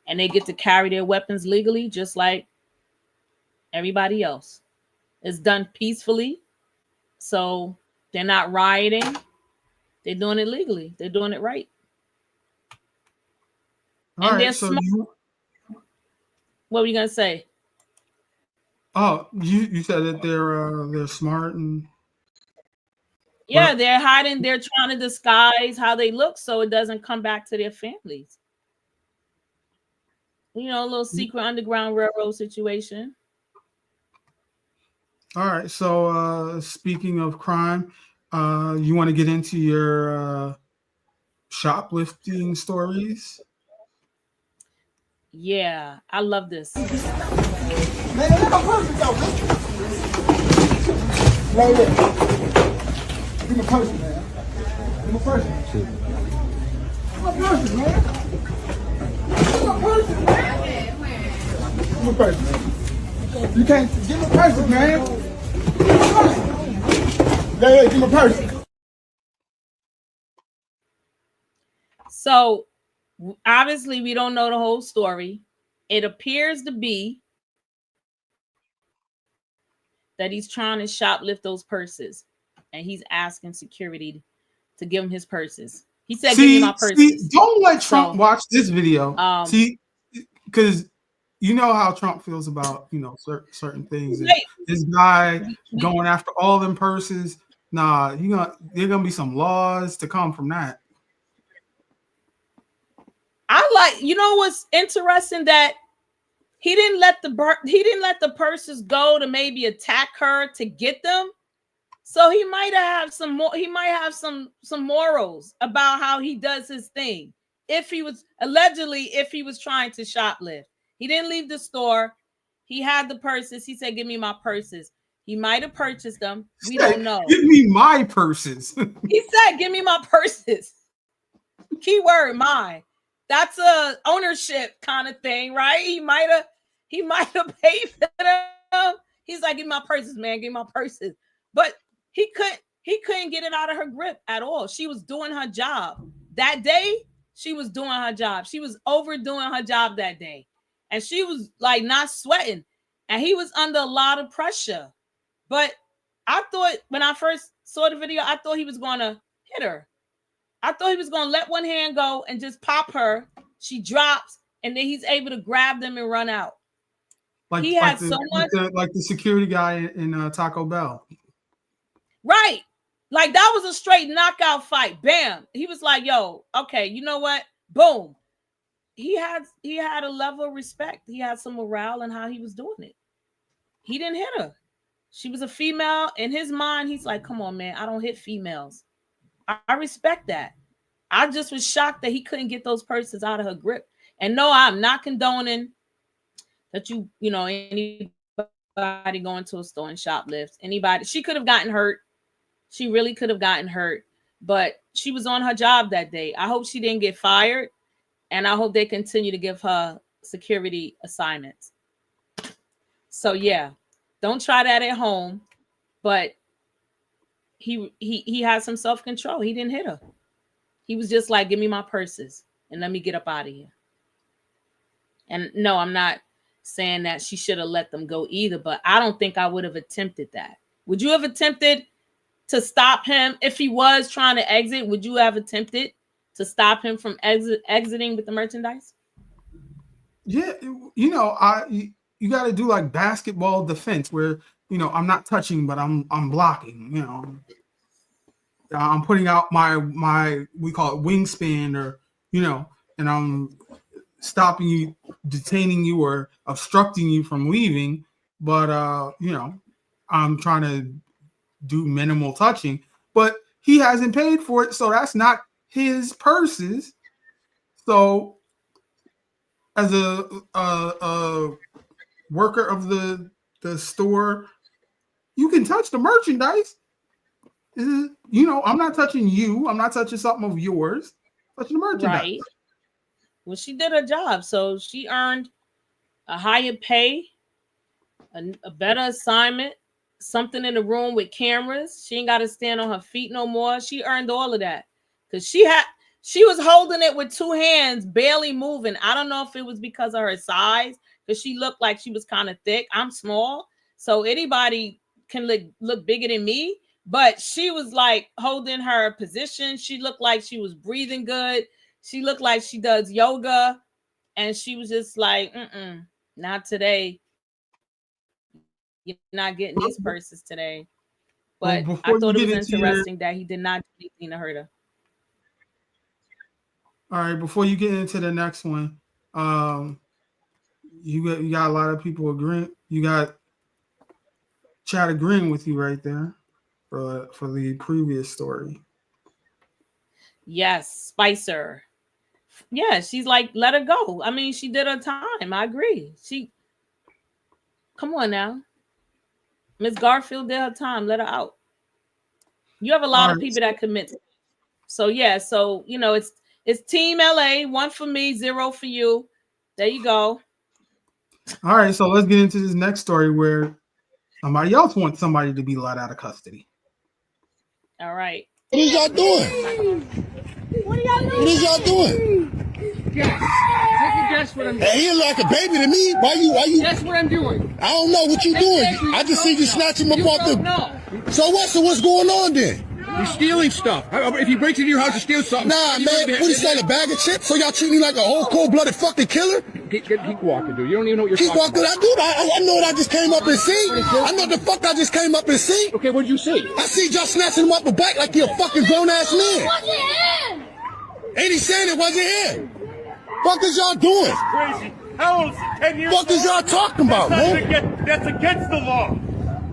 Speaker 2: And they get to carry their weapons legally, just like everybody else. It's done peacefully. So they're not rioting. They're doing it legally. They're doing it right. And they're smart. What were you going to say?
Speaker 1: Oh, you said that they're smart and...
Speaker 2: Yeah, they're hiding. They're trying to disguise how they look so it doesn't come back to their families. A little secret underground railroad situation.
Speaker 1: All right. So speaking of crime, you want to get into your shoplifting stories?
Speaker 2: Yeah, I love this.
Speaker 13: Man, let my purse go, man. Give me a person, man. Give me a person. Give me a person, man. Give me a person, man. Give me a person, man. You can't give me a person, man. Give me a person. Yeah, give me a person.
Speaker 2: So, obviously, we don't know the whole story. It appears to be that he's trying to shoplift those purses, and he's asking security to give him his purses. He said, "Give me my purses."
Speaker 1: Don't let Trump watch this video. Because you know how Trump feels about certain things.
Speaker 2: Right.
Speaker 1: This guy going after all them purses. Nah, there's gonna be some laws to come from that.
Speaker 2: What's interesting, that he didn't let the purses go to maybe attack her to get them. So he might have some morals about how he does his thing. If he was trying to shoplift, he didn't leave the store. He had the purses. He said, "Give me my purses." He might have purchased them. We don't know.
Speaker 1: Give me my purses.
Speaker 2: He said, "Give me my purses." Keyword "my." That's a ownership kind of thing, right? He might have paid for them. He's like, "Give me my purses, man. Give me my purses." But he couldn't get it out of her grip at all. She was doing her job. That day, she was doing her job. She was overdoing her job that day. And she was like not sweating. And he was under a lot of pressure. But I thought when I first saw the video, I thought he was going to hit her. I thought he was going to let one hand go and just pop her. She drops, and then he's able to grab them and run out. He had so much.
Speaker 1: Like the security guy in Taco Bell.
Speaker 2: Right. Like that was a straight knockout fight. Bam. He was like, "Yo, okay, you know what? Boom." He had a level of respect. He had some morale in how he was doing it. He didn't hit her. She was a female. In his mind, he's like, "Come on, man. I don't hit females." I respect that. I just was shocked that he couldn't get those purses out of her grip. And no, I'm not condoning that anybody going to a store and shoplift. Anybody. She could have gotten hurt. She really could have gotten hurt. But she was on her job that day. I hope she didn't get fired. And I hope they continue to give her security assignments. So yeah, don't try that at home. But he had some self-control. He didn't hit her. He was just like, "Give me my purses and let me get up out of here." And no, I'm not saying that she should have let them go either, but I don't think I would have attempted that. Would you have attempted to stop him if he was trying to exit? Would you have attempted to stop him from exiting with the merchandise?
Speaker 1: Yeah, you got to do like basketball defense where I'm not touching, but I'm blocking. I'm putting out my we call it wingspan, or and I'm stopping you, detaining you, or obstructing you from leaving. But I'm trying to do minimal touching. But he hasn't paid for it, so that's not his purses. So as a worker of the store, you can touch the merchandise. I'm not touching you. I'm not touching something of yours. Touching the merchandise.
Speaker 2: Right. Well, she did her job, so she earned a higher pay, a better assignment, something in the room with cameras. She ain't got to stand on her feet no more. She earned all of that because she was holding it with two hands, barely moving. I don't know if it was because of her size, because she looked like she was kind of thick. I'm small, so anybody can look bigger than me. But she was like holding her position. She looked like she was breathing good. She looked like she does yoga. And she was just like, not today. You're not getting these purses today. But I thought it was interesting that he did not do anything to hurt her.
Speaker 1: All right, before you get into the next one, you got a lot of people agreeing. You got Chad agreeing with you right there. For the previous story.
Speaker 2: Yes, Spicer. Yeah, she's like, let her go. I mean, she did her time. I agree. Come on now. Miss Garfield did her time. Let her out. You have a lot of people that commit. So yeah, it's Team LA, 1 for me, 0 for you. There you go.
Speaker 1: All right, so let's get into this next story where somebody else wants somebody to be let out of custody.
Speaker 2: All right.
Speaker 13: What is y'all doing? What is y'all doing?
Speaker 14: Guess what I'm doing.
Speaker 13: Hey, he like a baby to me. Why you?
Speaker 14: Guess what I'm doing.
Speaker 13: I don't know what you doing. I just see you snatching him up off the.
Speaker 14: No.
Speaker 13: So what? So what's going on then?
Speaker 14: You're stealing stuff. If he breaks into your house, you steal something.
Speaker 13: Nah, man. What is that? A bag of chips? So y'all treat me like a whole cold-blooded fucking killer?
Speaker 14: Keep walking, dude. You don't even know what you're
Speaker 13: Keep
Speaker 14: talking
Speaker 13: walking.
Speaker 14: about.
Speaker 13: I know what I just came up and see. I know the fuck I just came up and see.
Speaker 14: Okay, what did you see?
Speaker 13: I see y'all snatching him up a bike like you're a fucking grown-ass man. Ain't he saying it wasn't him? Fuck is y'all doing?
Speaker 15: Crazy. How old is he? 10 years
Speaker 13: Fuck is y'all talking about, man?
Speaker 15: That's against the law.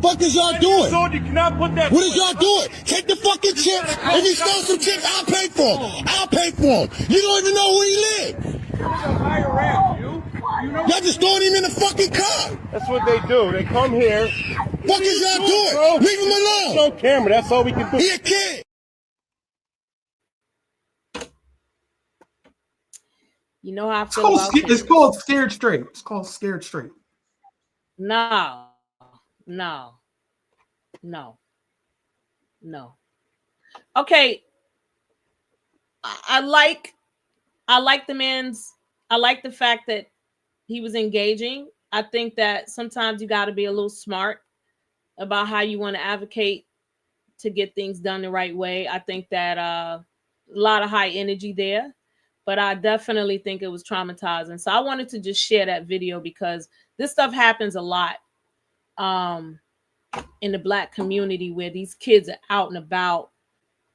Speaker 13: Fuck is y'all doing?
Speaker 15: You cannot put that.
Speaker 13: What is y'all doing? Take the fucking chips. If he stole some chips, I'll pay for them. I'll pay for them. You don't even know where he lives.
Speaker 15: High around you.
Speaker 13: Y'all just throwing him in the fucking car.
Speaker 15: That's what they do. They come here.
Speaker 13: What is y'all doing? Leave him alone.
Speaker 15: No camera. That's all we can do.
Speaker 13: He a kid.
Speaker 2: You know how I
Speaker 1: It's
Speaker 2: feel
Speaker 1: called,
Speaker 2: about
Speaker 1: it's
Speaker 2: kids.
Speaker 1: called Scared Straight. It's called Scared Straight.
Speaker 2: No. Okay. I like the fact that he was engaging. I think that sometimes you got to be a little smart about how you want to advocate to get things done the right way. I think that a lot of high energy there, but I definitely think it was traumatizing. So I wanted to just share that video because this stuff happens a lot in the Black community where these kids are out and about.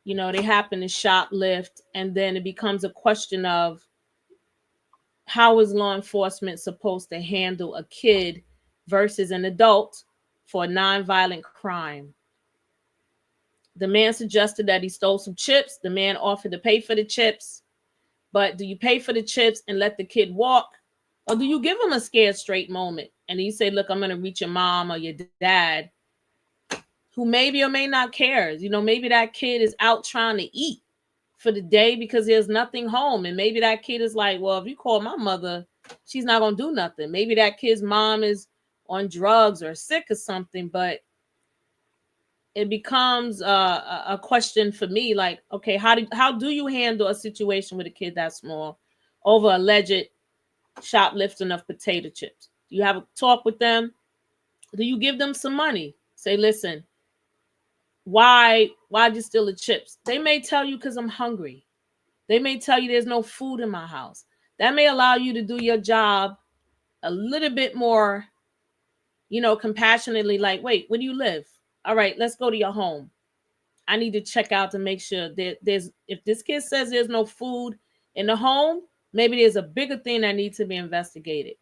Speaker 2: You know, they happen to shoplift, and then it becomes a question of how is law enforcement supposed to handle a kid versus an adult for a nonviolent crime. The man suggested that he stole some chips. The man offered to pay for the chips. But do you pay for the chips and let the kid walk? Or do you give him a scared straight moment? And you say, look, I'm going to reach your mom or your dad, who maybe or may not cares. You know, maybe that kid is out trying to eat for the day because there's nothing home. And maybe that kid is like, well, if you call my mother, she's not going to do nothing. Maybe that kid's mom is on drugs or sick or something. But it becomes a question for me, like, okay, how do you handle a situation with a kid that small over alleged shoplifting of potato chips? Do you have a talk with them? Do you give them some money? Say, listen, why'd you steal the chips? They may tell you because I'm hungry. They may tell you there's no food in my house. That may allow you to do your job a little bit more, you know, compassionately, like, wait, where do you live? All right, let's go to your home. I need to check out to make sure that if this kid says there's no food in the home, maybe there's a bigger thing that needs to be investigated.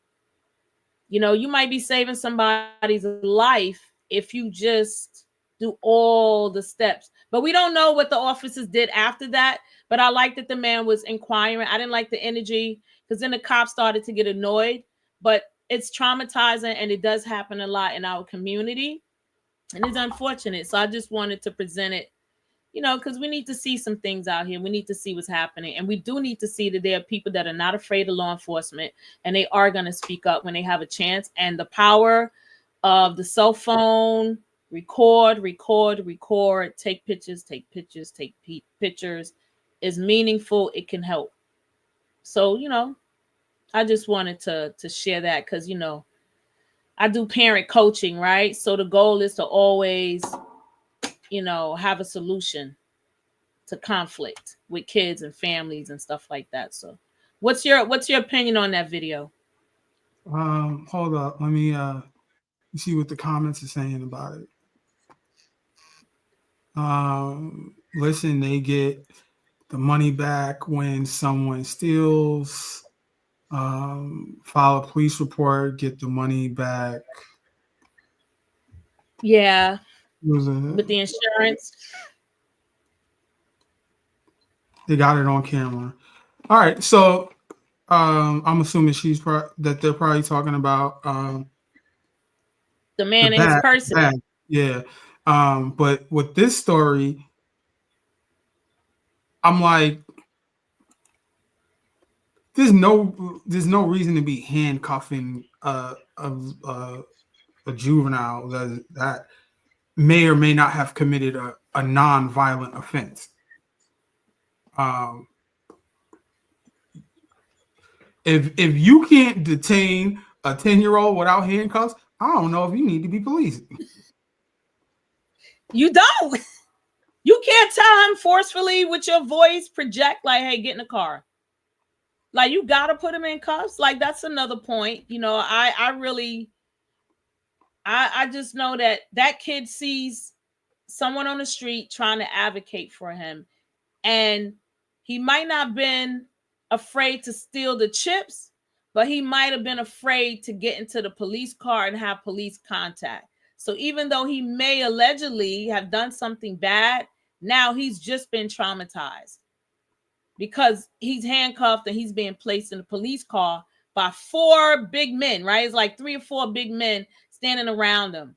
Speaker 2: You know, you might be saving somebody's life if you just do all the steps. But we don't know what the officers did after that. But I like that the man was inquiring. I didn't like the energy because then the cops started to get annoyed. But it's traumatizing, and it does happen a lot in our community. And it's unfortunate. So I just wanted to present it, you know, because we need to see some things out here. We need to see what's happening. And we do need to see that there are people that are not afraid of law enforcement, and they are going to speak up when they have a chance. And the power of the cell phone, record, take pictures is meaningful. It can help. So, you know, I just wanted to share that because, you know, I do parent coaching, right? So the goal is to always, you know, have a solution to conflict with kids and families and stuff like that. So what's your opinion on that video?
Speaker 1: Hold up. Let me see what the comments are saying about it. Listen, they get the money back when someone steals. File a police report, get the money back.
Speaker 2: Yeah. With the insurance.
Speaker 1: They got it on camera. All right. So I'm assuming that they're probably talking about
Speaker 2: the man and his person.
Speaker 1: Yeah. But with this story, I'm like, there's no reason to be handcuffing a juvenile that may or may not have committed a non-violent offense. If you can't detain a 10-year-old without handcuffs, I don't know if you need to be policing.
Speaker 2: You don't. You can't tell him forcefully with your voice, project like, hey, get in the car. Like, you got to put him in cuffs. Like, that's another point. You know, I just know that kid sees someone on the street trying to advocate for him. And he might not have been afraid to steal the chips, but he might have been afraid to get into the police car and have police contact. So even though he may allegedly have done something bad, now he's just been traumatized because he's handcuffed and he's being placed in a police car by 4 big men, right? It's like 3 or 4 big men standing around him.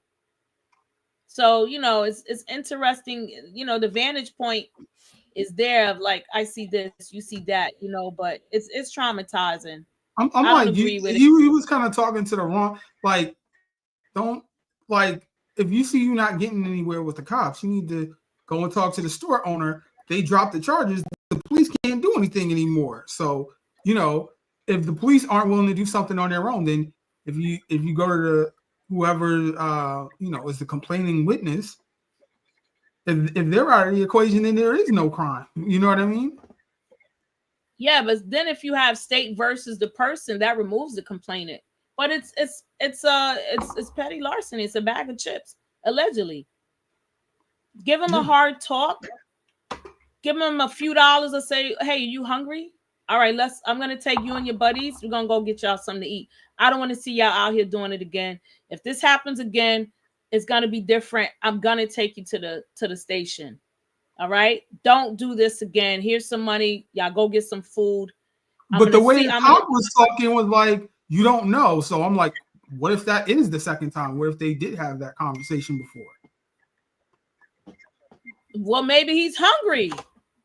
Speaker 2: So, you know, it's interesting. You know, the vantage point is there of like, I see this, you see that, you know, but it's traumatizing.
Speaker 1: I'm
Speaker 2: I
Speaker 1: like,
Speaker 2: don't agree with it.
Speaker 1: he was kind of talking to the wrong, like, don't, like, if you see you not getting anywhere with the cops, you need to go and talk to the store owner. They dropped the charges. The police can't do anything anymore. So, you know, if the police aren't willing to do something on their own, then if you go to the whoever you know is the complaining witness, if they're out of the equation, then there is no crime. You know what I mean?
Speaker 2: Yeah, but then if you have state versus the person, that removes the complainant. But it's petty larceny. It's a bag of chips, allegedly. Give him a hard talk. Give him a few dollars and say, "Hey, you hungry? All right, I'm gonna take you and your buddies. We're gonna go get y'all something to eat. I don't want to see y'all out here doing it again. If this happens again, it's gonna be different. I'm gonna take you to the station. All right, don't do this again. Here's some money. Y'all go get some food."
Speaker 1: But the way the cop was talking was like, you don't know. So I'm like, what if that is the second time? What if they did have that conversation before?
Speaker 2: Well, maybe he's hungry.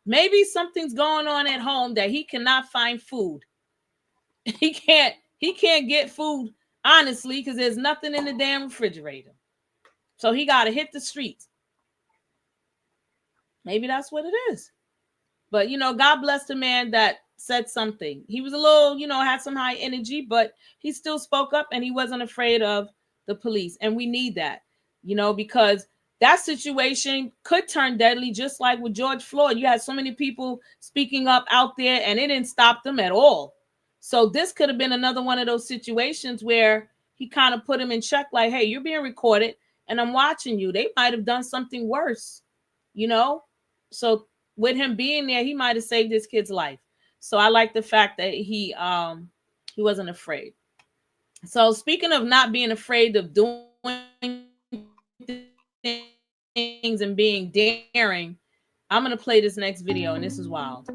Speaker 2: Maybe something's going on at home that he cannot find food. He can't get food, honestly, because there's nothing in the damn refrigerator. So he got to hit the streets. Maybe that's what it is. But, you know, God bless the man that said something. He was a little, you know, had some high energy, but he still spoke up and he wasn't afraid of the police. And we need that, you know, because that situation could turn deadly, just like with George Floyd. You had so many people speaking up out there and it didn't stop them at all. So this could have been another one of those situations where he kind of put him in check, like, hey, you're being recorded and I'm watching you. They might have done something worse, you know? So with him being there, he might have saved his kid's life. So I like the fact that he wasn't afraid. So speaking of not being afraid of doing things and being daring, I'm going to play this next video, and this is wild.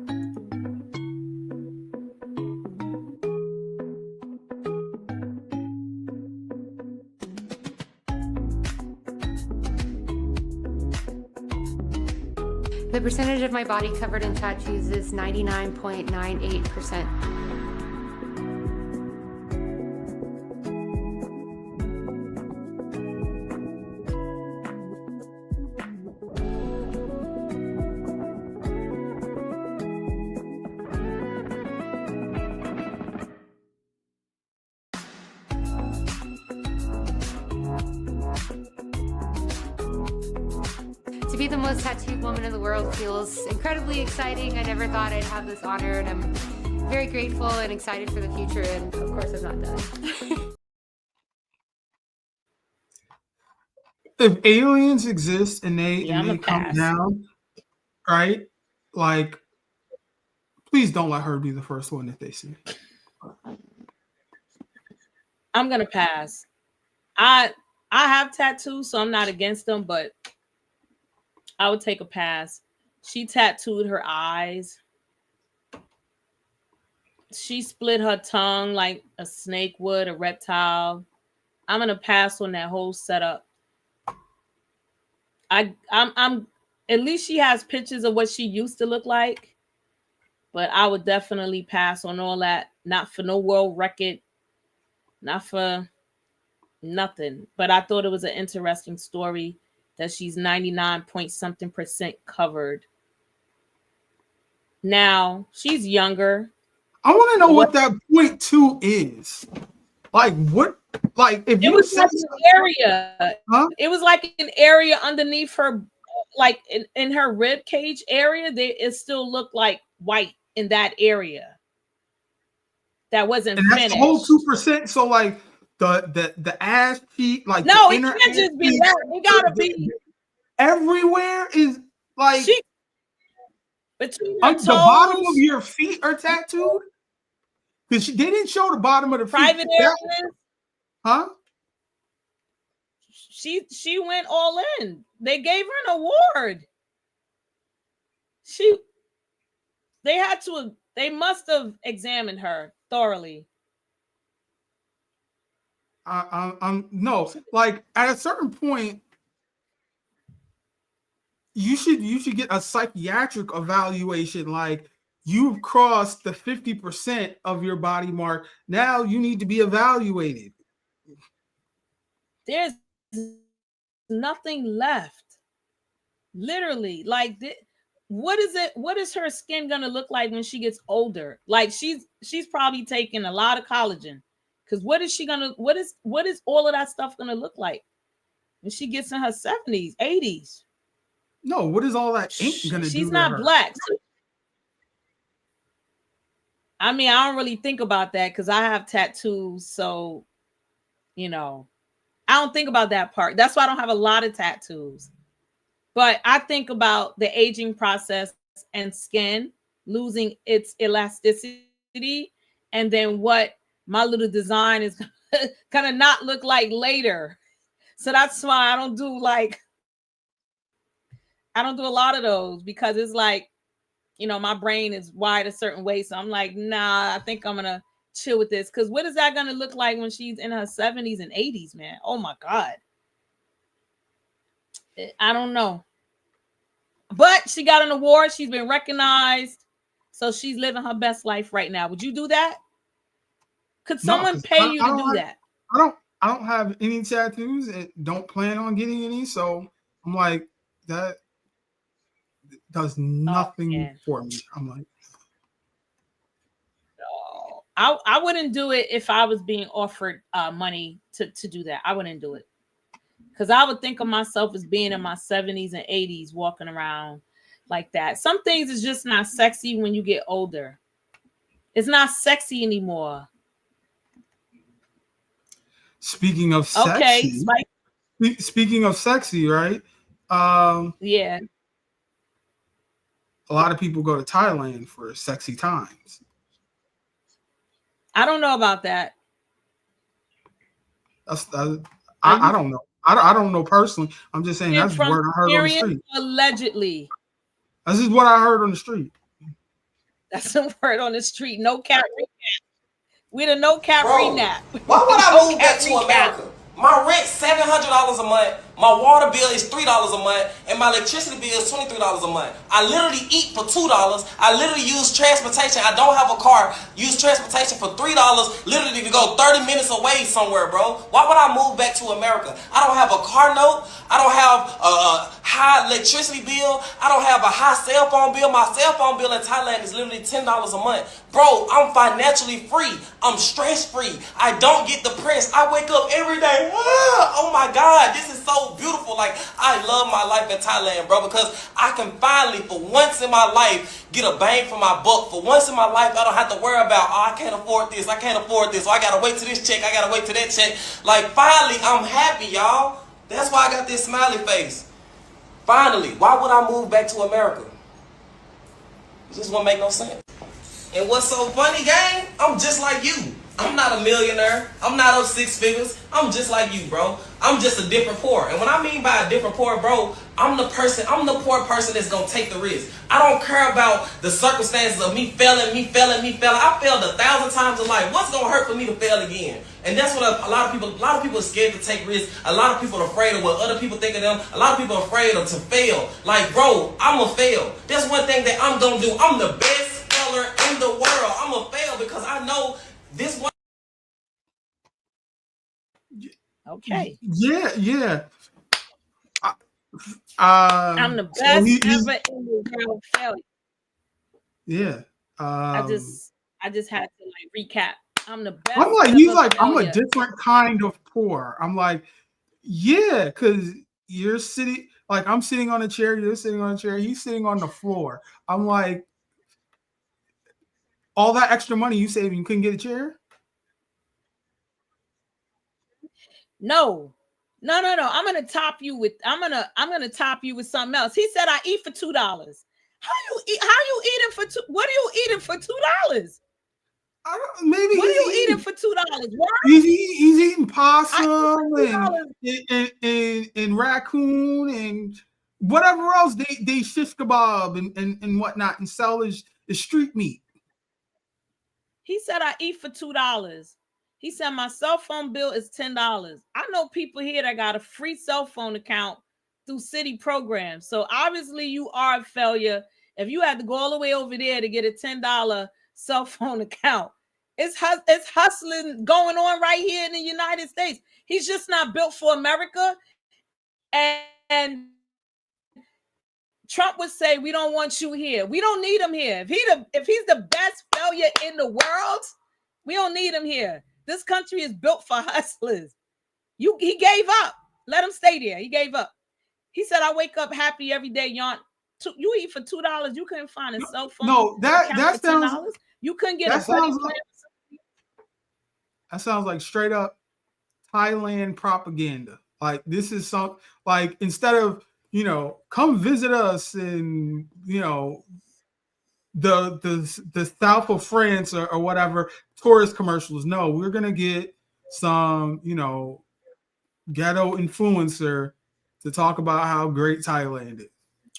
Speaker 16: The percentage of my body covered in tattoos is 99.98%. To be the most tattooed woman in the world feels incredibly exciting. I never thought I'd have this honor, and I'm very grateful and excited for the future, and of course I'm not done.
Speaker 1: If aliens exist and they come
Speaker 2: pass.
Speaker 1: down, right? Like, please don't let her be the first one that they see.
Speaker 2: I'm gonna pass. I have tattoos, so I'm not against them, but I would take a pass. She tattooed her eyes. She split her tongue like a snake would, a reptile. I'm gonna pass on that whole setup. I'm at least she has pictures of what she used to look like, but I would definitely pass on all that. Not for no world record, not for nothing. But I thought it was an interesting story that she's 99.something% covered. Now she's younger.
Speaker 1: I want to know what that 0.2 is. Like what? Like if
Speaker 2: it was like an area, it was like an area underneath her, like in her rib cage area. It still looked like white in that area. That wasn't
Speaker 1: and that's
Speaker 2: finished.
Speaker 1: the whole 2%. So like the ass cheek, like
Speaker 2: no,
Speaker 1: the
Speaker 2: it can't just be that. It gotta be
Speaker 1: everywhere. Is like
Speaker 2: between
Speaker 1: the bottom of your feet are tattooed. Because they didn't show the bottom of the
Speaker 2: private
Speaker 1: feet.
Speaker 2: areas.
Speaker 1: Huh?
Speaker 2: She went all in. They gave her an award. They must have examined her thoroughly.
Speaker 1: I'm no, like at a certain point, you should get a psychiatric evaluation. Like you've crossed the 50% of your body mark. Now you need to be evaluated.
Speaker 2: There's nothing left. Literally, like what is it? What is her skin gonna look like when she gets older? Like she's probably taking a lot of collagen. Because what is all of that stuff gonna look like when she gets in her 70s, 80s?
Speaker 1: No, what is all that ink gonna do?
Speaker 2: She's not black. So, I mean, I don't really think about that because I have tattoos. So, I don't think about that part. That's why I don't have a lot of tattoos. But I think about the aging process and skin losing its elasticity, and then what my little design is gonna not look like later. So that's why I don't do a lot of those, because it's like, my brain is wired a certain way. So I'm like, nah, I think I'm gonna chill with this. Because what is that gonna look like when she's in her 70s and 80s, man? Oh my God. I don't know. But she got an award. She's been recognized. So she's living her best life right now. Would you do that? Could someone pay you to do that?
Speaker 1: I don't have any tattoos and don't plan on getting any. So I'm like, that does nothing for me. I'm like,
Speaker 2: I wouldn't do it if I was being offered money to do that. I wouldn't do it. Because I would think of myself as being in my 70s and 80s, walking around like that. Some things is just not sexy when you get older. It's not sexy anymore.
Speaker 1: Speaking of sexy, speaking of sexy, right?
Speaker 2: Yeah.
Speaker 1: A lot of people go to Thailand for sexy times.
Speaker 2: I don't know about that.
Speaker 1: I don't know. I don't know personally. I'm just saying that's what I heard on the street.
Speaker 2: Allegedly.
Speaker 1: This is what I heard on the street.
Speaker 2: That's the word on the street. No cap recap. We the no cap recap.
Speaker 17: Why would I move back to America? My rent $700 a month. My water bill is $3 a month, and my electricity bill is $23 a month. I literally eat for $2. I literally use transportation. I don't have a car. Use transportation for $3. Literally to go 30 minutes away somewhere, bro. Why would I move back to America? I don't have a car note. I don't have a high electricity bill. I don't have a high cell phone bill. My cell phone bill in Thailand is literally $10 a month. Bro, I'm financially free. I'm stress free. I don't get depressed. I wake up every day. Oh my God, this is so beautiful. Like, I love my life in Thailand, bro, because I can finally, for once in my life, get a bang for my buck. For once in my life, I don't have to worry about, I can't afford this, I can't afford this, or I gotta wait till this check, I gotta wait till that check. Like, finally, I'm happy, y'all. That's why I got this smiley face. Finally, why would I move back to America? It just won't make no sense. And what's so funny, gang? I'm just like you. I'm not a millionaire. I'm not up six figures. I'm just like you, bro. I'm just a different poor. And when I mean by a different poor, bro, I'm the poor person that's gonna take the risk. I don't care about the circumstances of me failing. I failed 1,000 times in life. What's gonna hurt for me to fail again? And that's what a lot of people are scared to take risks. A lot of people are afraid of what other people think of them. A lot of people are afraid to fail. Like, bro, I'm gonna fail. That's one thing that I'm gonna do. I'm the best failer in the world. I'm gonna fail because I know this one.
Speaker 2: Okay.
Speaker 1: Yeah.
Speaker 2: I'm the best ever in the world failure.
Speaker 1: Yeah.
Speaker 2: I just had to recap. I'm the best.
Speaker 1: I'm like, he's like, I'm a different kind of poor. I'm like, yeah, because you're sitting, like, I'm sitting on a chair, you're sitting on a chair, he's sitting on the floor. I'm like, all that extra money you saving, you couldn't get a chair?
Speaker 2: No. I'm gonna top you with top you with something else. He said I eat for $2. How you eating for $2? What are you eating for $2?
Speaker 1: Maybe
Speaker 2: what are you eating for $2?
Speaker 1: He's eating possum and raccoon and whatever else they shish kebab and whatnot and sell is street meat.
Speaker 2: He said I eat for $2. He said, my cell phone bill is $10. I know people here that got a free cell phone account through city programs. So obviously you are a failure if you had to go all the way over there to get a $10 cell phone account. It's hustling going on right here in the United States. He's just not built for America. And Trump would say, we don't want you here. We don't need him here. If he's the best failure in the world, we don't need him here. This country is built for hustlers. He gave up. Let him stay there. He gave up. He said, I wake up happy every day. You eat for $2. You couldn't find a cell phone.
Speaker 1: No, that sounds.
Speaker 2: $10. You couldn't get a buddy plan.
Speaker 1: That sounds like straight up Thailand propaganda. Like this is some like instead of come visit us in the south of France or whatever tourist commercials. No, we're gonna get some ghetto influencer to talk about how great Thailand is.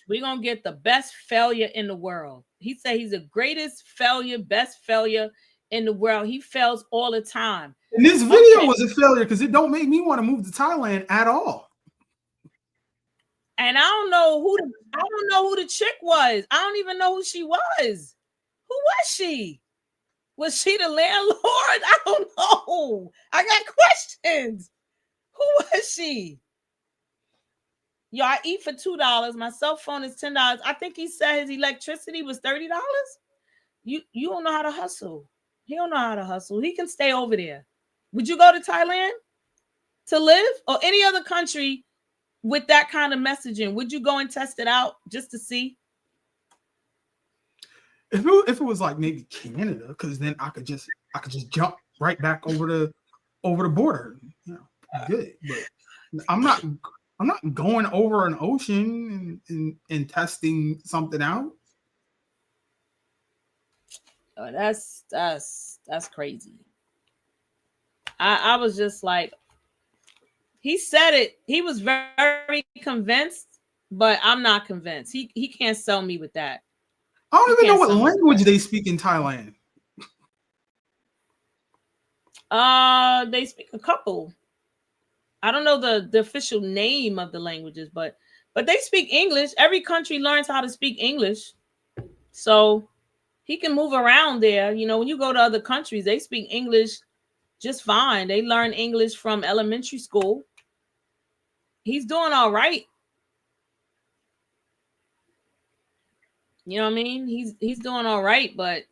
Speaker 2: We're gonna get the best failure in the world. He said he's the greatest failure, best failure in the world. He fails all the time.
Speaker 1: And this video was a failure because it don't make me want to move to Thailand at all.
Speaker 2: And I don't know who the chick was. I don't even know who she was. Who was she? Was she the landlord? I don't know. I got questions. Who was she? Yo, I eat for $2. My cell phone is $10. I think he said his electricity was $30. You don't know how to hustle. He don't know how to hustle. He can stay over there. Would you go to Thailand to live or any other country with that kind of messaging? Would you go and test it out just to see?
Speaker 1: If it was like maybe Canada, because then I could just jump right back over the border. Good. But I'm not going over an ocean and testing something out.
Speaker 2: Oh, that's crazy. I was just like, he said it. He was very convinced, but I'm not convinced. He can't sell me with that.
Speaker 1: I don't even know what language they speak in Thailand.
Speaker 2: They speak a couple. I don't know the official name of the languages, but they speak English. Every country learns how to speak English. So he can move around there. When you go to other countries, they speak English just fine. They learn English from elementary school. He's doing all right. You know what I mean? He's doing all right, but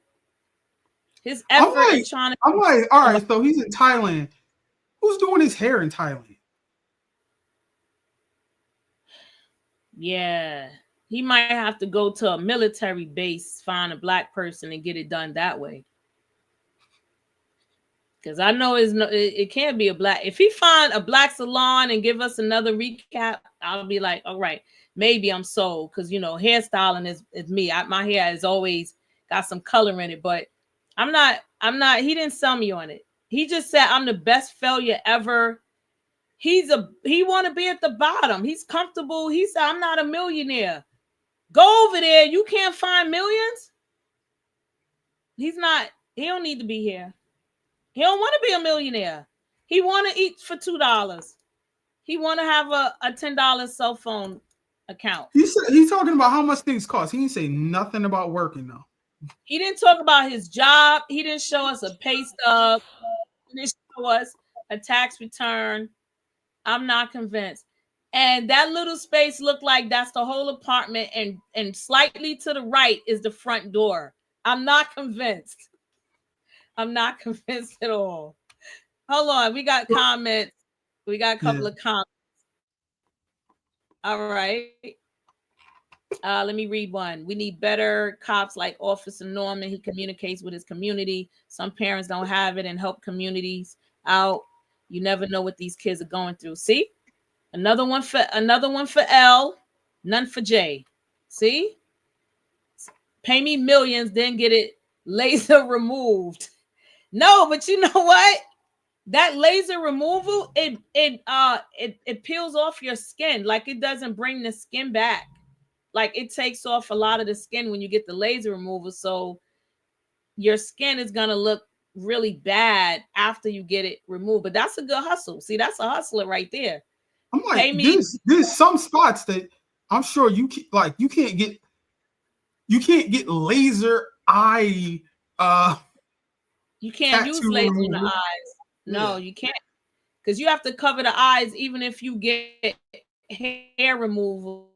Speaker 2: his effort in trying to.
Speaker 1: I'm like, all right, so he's in Thailand. Who's doing his hair in Thailand?
Speaker 2: Yeah, he might have to go to a military base, find a black person, and get it done that way. Because I know it can't be a black. If he find a black salon and give us another recap, I'll be like, all right, maybe I'm sold. Because hairstyling is me. My hair has always got some color in it, but I'm not. He didn't sell me on it. He just said I'm the best failure ever. He want to be at the bottom. He's comfortable. He said I'm not a millionaire. Go over there. You can't find millions. He's not. He don't need to be here. He don't want to be a millionaire. He want to eat for $2. He want to have a $10 cell phone account.
Speaker 1: He's talking about how much things cost. He didn't say nothing about working though.
Speaker 2: He didn't talk about his job. He didn't show us a pay stub. He didn't show us a tax return. I'm not convinced. And that little space looked like that's the whole apartment, and slightly to the right is the front door. I'm not convinced. I'm not convinced at all. Hold on. We got comments. We got a couple of comments. All right. Let me read one. We need better cops like Officer Norman. He communicates with his community. Some parents don't have it and help communities out. You never know what these kids are going through. See? Another one for L, none for J. See? Pay me millions, then get it laser removed. No, but you know what? That laser removal, it peels off your skin. Like it doesn't bring the skin back. Like it takes off a lot of the skin when you get the laser removal. So your skin is gonna look really bad after you get it removed. But that's a good hustle. See, that's a hustler right there.
Speaker 1: I'm like, there's some spots that I'm sure you can't get laser eye.
Speaker 2: You can't use laser in the eyes. No, you can't, because you have to cover the eyes even if you get hair removal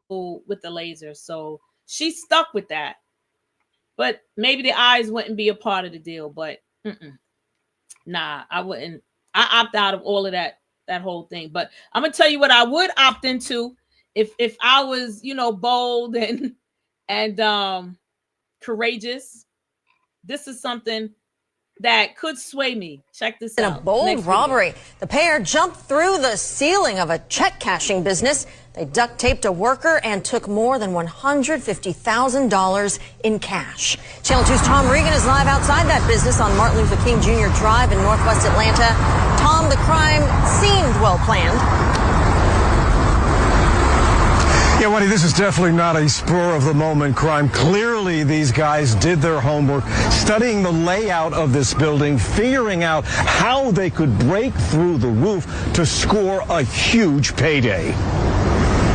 Speaker 2: with the laser. So she's stuck with that. But maybe the eyes wouldn't be a part of the deal. But nah, I wouldn't. I opt out of all of that whole thing. But I'm gonna tell you what I would opt into if I was, bold and courageous. This is something that could sway me. Check this out.
Speaker 18: In a bold robbery, the pair jumped through the ceiling of a check cashing business. They duct taped a worker and took more than $150,000 in cash. Channel 2's Tom Regan is live outside that business on Martin Luther King Jr. Drive in Northwest Atlanta. Tom, the crime seemed well planned.
Speaker 19: Yeah, Wendy, this is definitely not a spur-of-the-moment crime. Clearly, these guys did their homework, studying the layout of this building, figuring out how they could break through the roof to score a huge payday.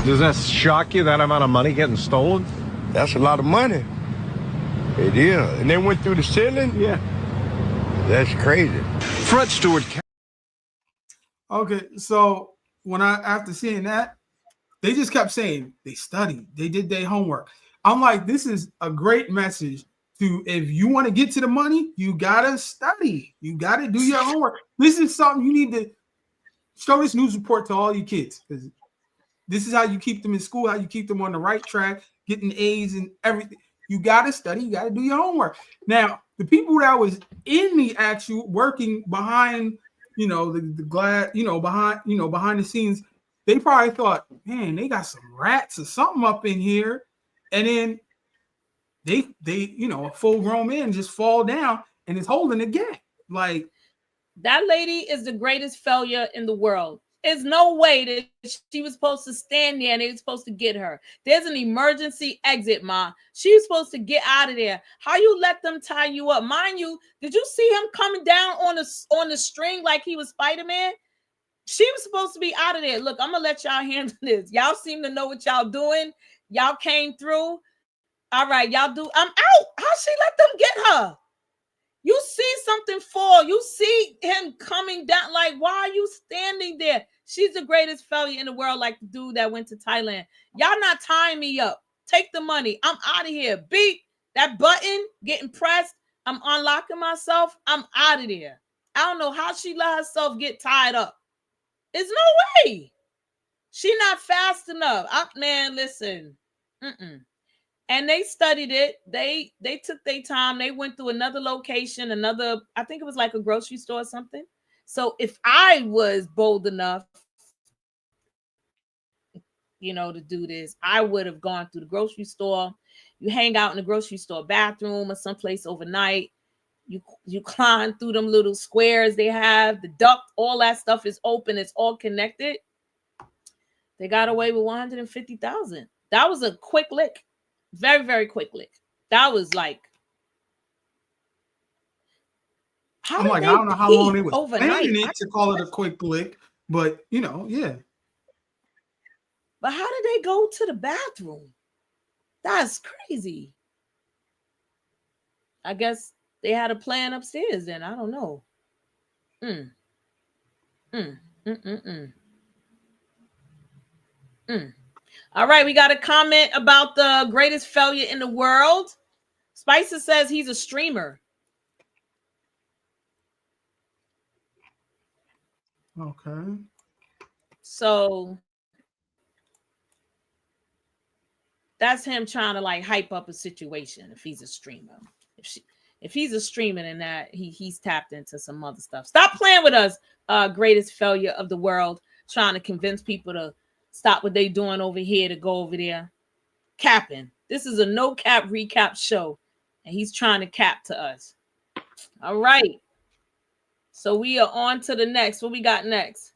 Speaker 15: Does that shock you, that amount of money getting stolen?
Speaker 20: That's a lot of money. It is. And they went through the ceiling?
Speaker 15: Yeah.
Speaker 20: That's crazy.
Speaker 15: Fred Stewart.
Speaker 1: Okay, so after seeing that, they just kept saying they studied, they did their homework. I'm like, this is a great message to, if you want to get to the money, you gotta study, you gotta do your homework. This is something you need to show this news report to all your kids, because this is how you keep them in school, how you keep them on the right track, getting A's and everything. You gotta study, you gotta do your homework. Now, the people that was in the actual working behind, the glass, behind the scenes, they probably thought, man, they got some rats or something up in here. And then they a full-grown man just fall down and is holding the gate. Like,
Speaker 2: that lady is the greatest failure in the world. There's no way that she was supposed to stand there and they were supposed to get her. There's an emergency exit, Ma. She was supposed to get out of there. How you let them tie you up? Mind you, did you see him coming down on the string like he was Spider-Man? She was supposed to be out of there. Look, I'm going to let y'all handle this. Y'all seem to know what y'all doing. Y'all came through. All right, y'all do. I'm out. How she let them get her? You see something fall. You see him coming down. Like, why are you standing there? She's the greatest failure in the world, like the dude that went to Thailand. Y'all not tying me up. Take the money. I'm out of here. Beep. That button getting pressed. I'm unlocking myself. I'm out of there. I don't know how she let herself get tied up. There's no way. She not fast enough. Man, listen. And they studied it. They took their time. They went through another location, I think it was like a grocery store or something. So if I was bold enough, to do this, I would have gone through the grocery store. You hang out in the grocery store bathroom or someplace overnight. You climb through them little squares they have, the duct, all that stuff is open. It's all connected. They got away with $150,000. That was a quick lick. Very, very quick lick. That was like,
Speaker 1: I don't know how long they was planning it to call it a quick lick, but yeah.
Speaker 2: But how did they go to the bathroom? That's crazy. I guess they had a plan upstairs then. I don't know. All right, we got a comment about the greatest failure in the world. Spicer says he's a streamer.
Speaker 1: Okay.
Speaker 2: So that's him trying to like hype up a situation if he's a streamer. If he's a streamer, then that he's tapped into some other stuff. Stop playing with us, greatest failure of the world, trying to convince people to stop what they doing over here to go over there. Capping. This is a no cap recap show, and he's trying to cap to us. All right. So we are on to the next. What we got next?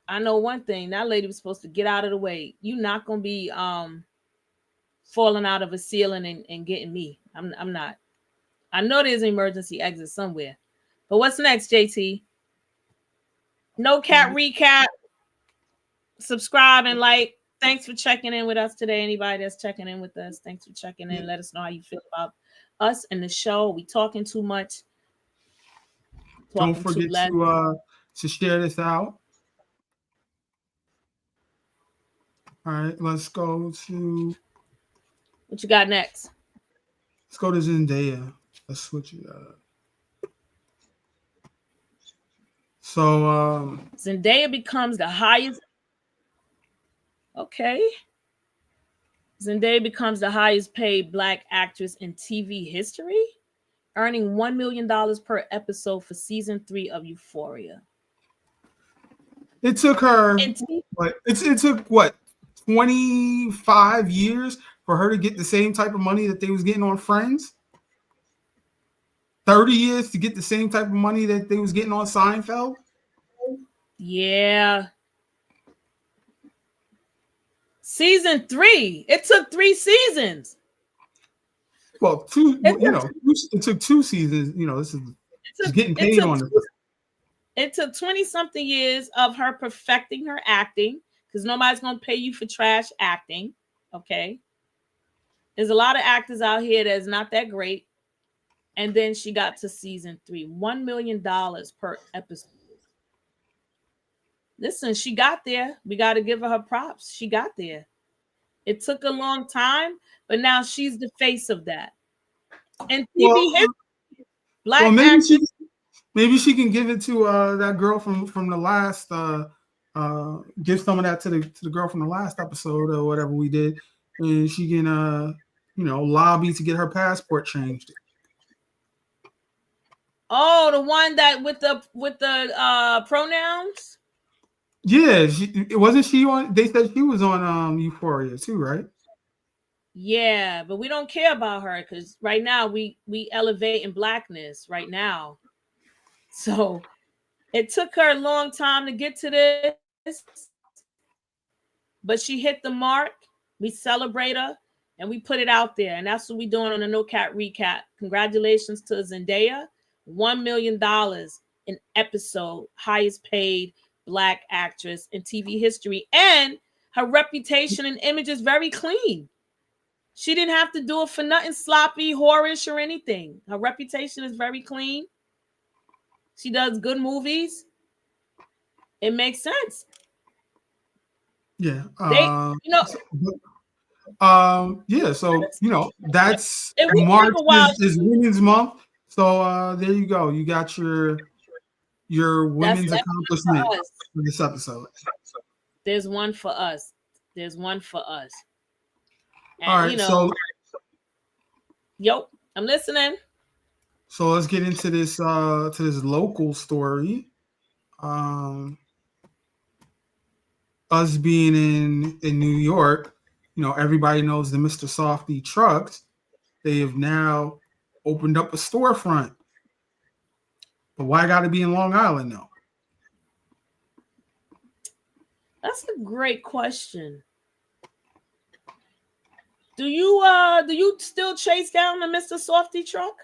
Speaker 2: I know one thing. That lady was supposed to get out of the way. You're not gonna be falling out of a ceiling and getting me. I'm I know there's an emergency exit somewhere. But what's next, JT? No Cat Recap. Subscribe and like. Thanks for checking in with us today. Anybody that's checking in with us, thanks for checking in. Let us know how you feel about us and the show. We talking too much.
Speaker 1: Don't forget to share this out. All right, let's go to.
Speaker 2: What you got next?
Speaker 1: Let's go to Zendaya. Let's switch it up. So
Speaker 2: Zendaya becomes the highest. Okay. Zendaya becomes the highest paid Black actress in TV history, earning $1 million per episode for season 3 of Euphoria.
Speaker 1: It took her it took what 25 years for her to get the same type of money that they was getting on Friends. 30 years to get the same type of money that they was getting on Seinfeld.
Speaker 2: Yeah. Season 3. It took 3 seasons.
Speaker 1: Well, 2. It took 2 seasons. This is getting paid on it.
Speaker 2: It took 20-something years of her perfecting her acting, because nobody's gonna pay you for trash acting. Okay. There's a lot of actors out here that's not that great. And then she got to season 3. $1 million per episode. Listen, she got there. We got to give her props. She got there. It took a long time, but now she's the face of that. And TV history, Black actors.
Speaker 1: Maybe she can give it to that girl from the last. Give some of that to the girl from the last episode or whatever we did, and she can lobby to get her passport changed.
Speaker 2: Oh, the one that with the pronouns.
Speaker 1: Yeah, wasn't she on? They said she was on Euphoria too, right?
Speaker 2: Yeah, but we don't care about her because right now we elevate in Blackness right now. So it took her a long time to get to this, but she hit the mark. We celebrate her and we put it out there, and that's what we're doing on the No Cat Recap. Congratulations to Zendaya, $1 million an episode, highest paid Black actress in TV history, and her reputation and image is very clean. She didn't have to do it for nothing sloppy, whorish, or anything. Her reputation is very clean. She does good movies. It makes sense.
Speaker 1: Yeah.
Speaker 2: Yeah.
Speaker 1: So that's March is Women's Month. So there you go. You got your women's accomplishment for this episode.
Speaker 2: There's one for us. There's one for us. And,
Speaker 1: all right.
Speaker 2: Yep, I'm listening.
Speaker 1: So let's get into this local story. Us being in New York, everybody knows the Mr. Softy trucks. They have now opened up a storefront. But why got to be in Long Island though?
Speaker 2: That's a great question. Do you still chase down the Mr. Softy truck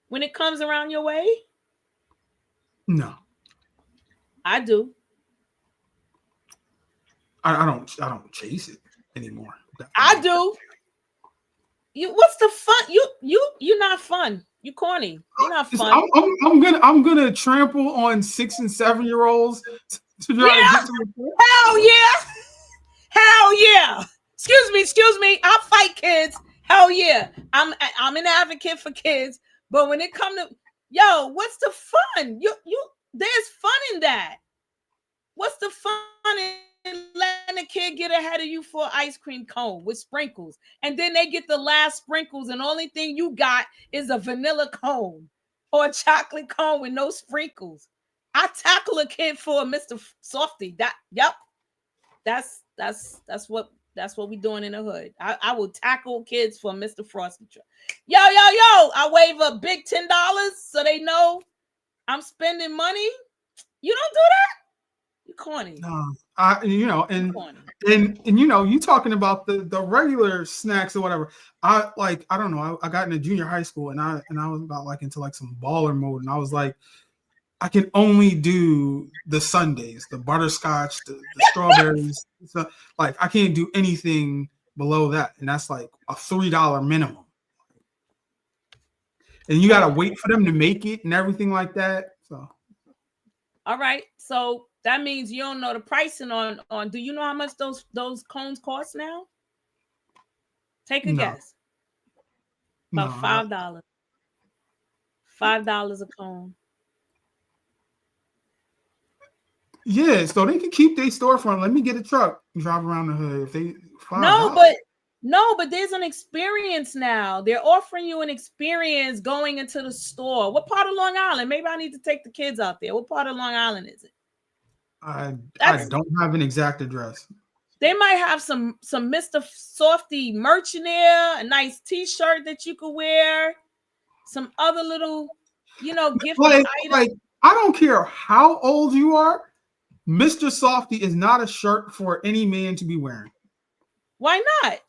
Speaker 2: when it comes around your way?
Speaker 1: No,
Speaker 2: I do.
Speaker 1: I don't chase it anymore.
Speaker 2: I do. What's the fun? You're not fun. You corny. You're not fun.
Speaker 1: I'm gonna trample on 6 and 7 year olds to try to get to the
Speaker 2: Hell yeah! Hell yeah! Excuse me. I'll fight kids. Hell yeah! I'm an advocate for kids, but when it comes to what's the fun? There's fun in that. What's the fun in letting a kid get ahead of you for an ice cream cone with sprinkles, and then they get the last sprinkles, and the only thing you got is a vanilla cone or a chocolate cone with no sprinkles? I tackle a kid for a Mr. Softy. That's what we doing in the hood. I will tackle kids for a Mr. Frosty truck. Yo! I wave a big $10 so they know I'm spending money. You don't do that? You corny.
Speaker 1: And you talking about the regular snacks or whatever. I don't know. I got into junior high school and I was about like into like some baller mode, and I was like, I can only do the sundaes, the butterscotch, the strawberries. So, like, I can't do anything below that, and that's like a $3 minimum. And you gotta wait for them to make it and everything like that. So,
Speaker 2: all right. So that means you don't know the pricing on. Do you know how much those cones cost now? Take a guess. About $5. $5 a cone.
Speaker 1: Yeah, so they can keep their storefront. Let me get a truck and drive around the hood. If they
Speaker 2: No, but there's an experience now. They're offering you an experience going into the store. What part of Long Island? Maybe I need to take the kids out there. What part of Long Island is it?
Speaker 1: I don't have an exact address.
Speaker 2: They might have some Mr. Softy merch in there, a nice T-shirt that you could wear, some other little, gift items.
Speaker 1: Like, I don't care how old you are. Mr. Softy is not a shirt for any man to be wearing.
Speaker 2: Why not?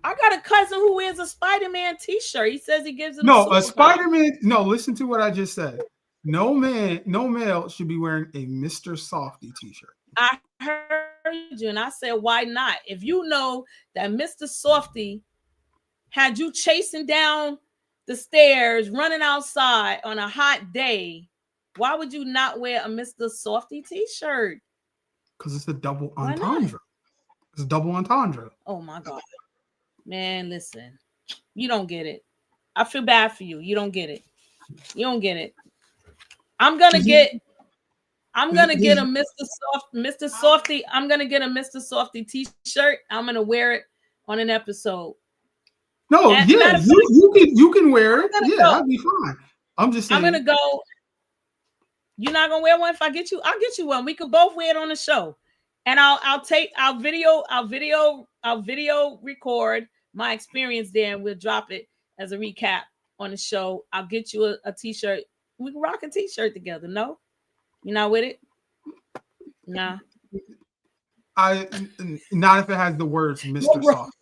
Speaker 2: I got a cousin who wears a Spider-Man T-shirt. He says he gives him
Speaker 1: a Spider-Man. No, listen to what I just said. No male should be wearing a Mr. Softy T-shirt.
Speaker 2: I heard you, and I said, why not? If you know that Mr. Softy had you chasing down the stairs, running outside on a hot day, why would you not wear a Mr. Softy T-shirt?
Speaker 1: Because it's a double entendre. It's a double entendre.
Speaker 2: Oh my God. Man, listen. You don't get it. I feel bad for you. You don't get it. You don't get it. I'm gonna get a Mr. Softy. I'm gonna get a Mr. Softy T-shirt. I'm gonna wear it on an episode.
Speaker 1: No, you can wear it. Yeah, that'd be fine. I'm just saying.
Speaker 2: I'm gonna go. You're not gonna wear one if I get you. I'll get you one. We could both wear it on the show, and I'll video record my experience there, and we'll drop it as a recap on the show. I'll get you a T-shirt. We can rock a T-shirt together. No, you're not with it. Nah.
Speaker 1: Not if it has the words Mr. Soft.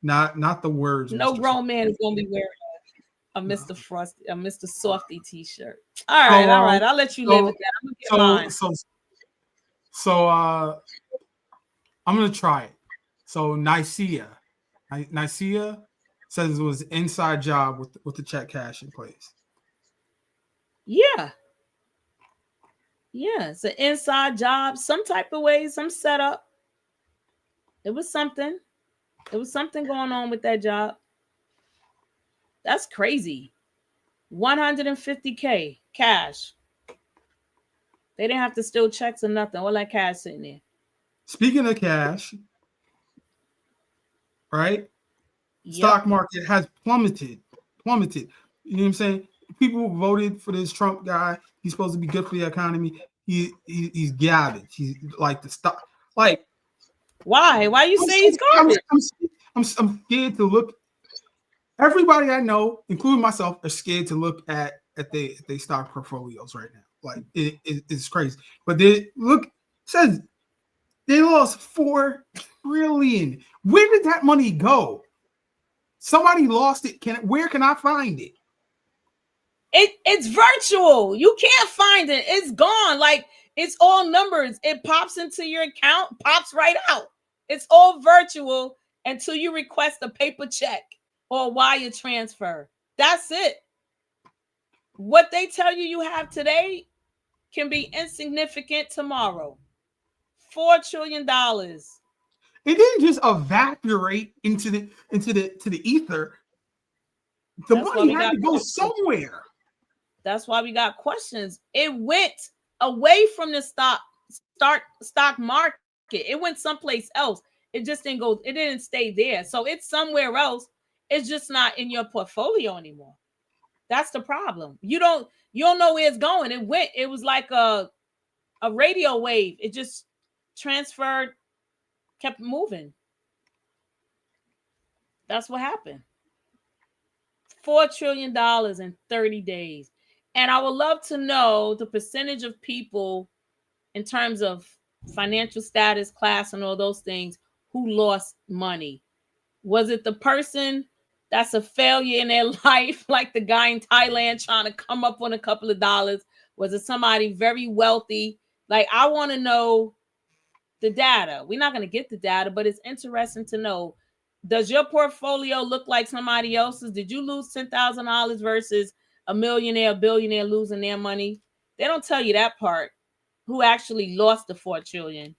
Speaker 1: Not the words.
Speaker 2: No grown man is gonna be wearing a Mr. Frosty, a Mr. Softy T-shirt. All right. I'll let you live with that. I'm gonna get mine.
Speaker 1: So I'm gonna try it. So Nicaea says it was an inside job with the check cash in place.
Speaker 2: Yeah, it's an inside job, some type of way, some setup. It was something going on with that job. That's crazy. $150K cash. They didn't have to steal checks or nothing. All that cash sitting there.
Speaker 1: Speaking of cash, right? Yep. Stock market has plummeted. You know what I'm saying? People voted for this Trump guy. He's supposed to be good for the economy. He's garbage. He's like the stock. Like,
Speaker 2: why? Why you say he's garbage?
Speaker 1: I'm scared to look. Everybody I know, including myself, are scared to look at their stock portfolios right now. Like it's crazy. But says they lost $4 trillion. Where did that money go? Somebody lost it. Where can I find it?
Speaker 2: It's virtual. You can't find it. It's gone. Like, it's all numbers. It pops into your account, pops right out. It's all virtual until you request a paper check or a wire transfer. That's it. What they tell you have today can be insignificant tomorrow. $4 trillion.
Speaker 1: It didn't just evaporate into the ether. The money had to go somewhere.
Speaker 2: That's why we got questions. It went away from the stock market. It went someplace else. It just didn't go. It didn't stay there. So it's somewhere else. It's just not in your portfolio anymore. That's the problem. You don't know where it's going. It was like a radio wave. It just transferred, kept moving. That's what happened. $4 trillion in 30 days. And I would love to know the percentage of people in terms of financial status, class, and all those things, who lost money? Was it the person that's a failure in their life, like the guy in Thailand trying to come up on a couple of dollars? Was it somebody very wealthy? Like, I want to know the data. We're not going to get the data, but it's interesting to know. Does your portfolio look like somebody else's? Did you lose $10,000 versus a billionaire losing their money? They don't tell you that part. Who actually lost the $4 trillion?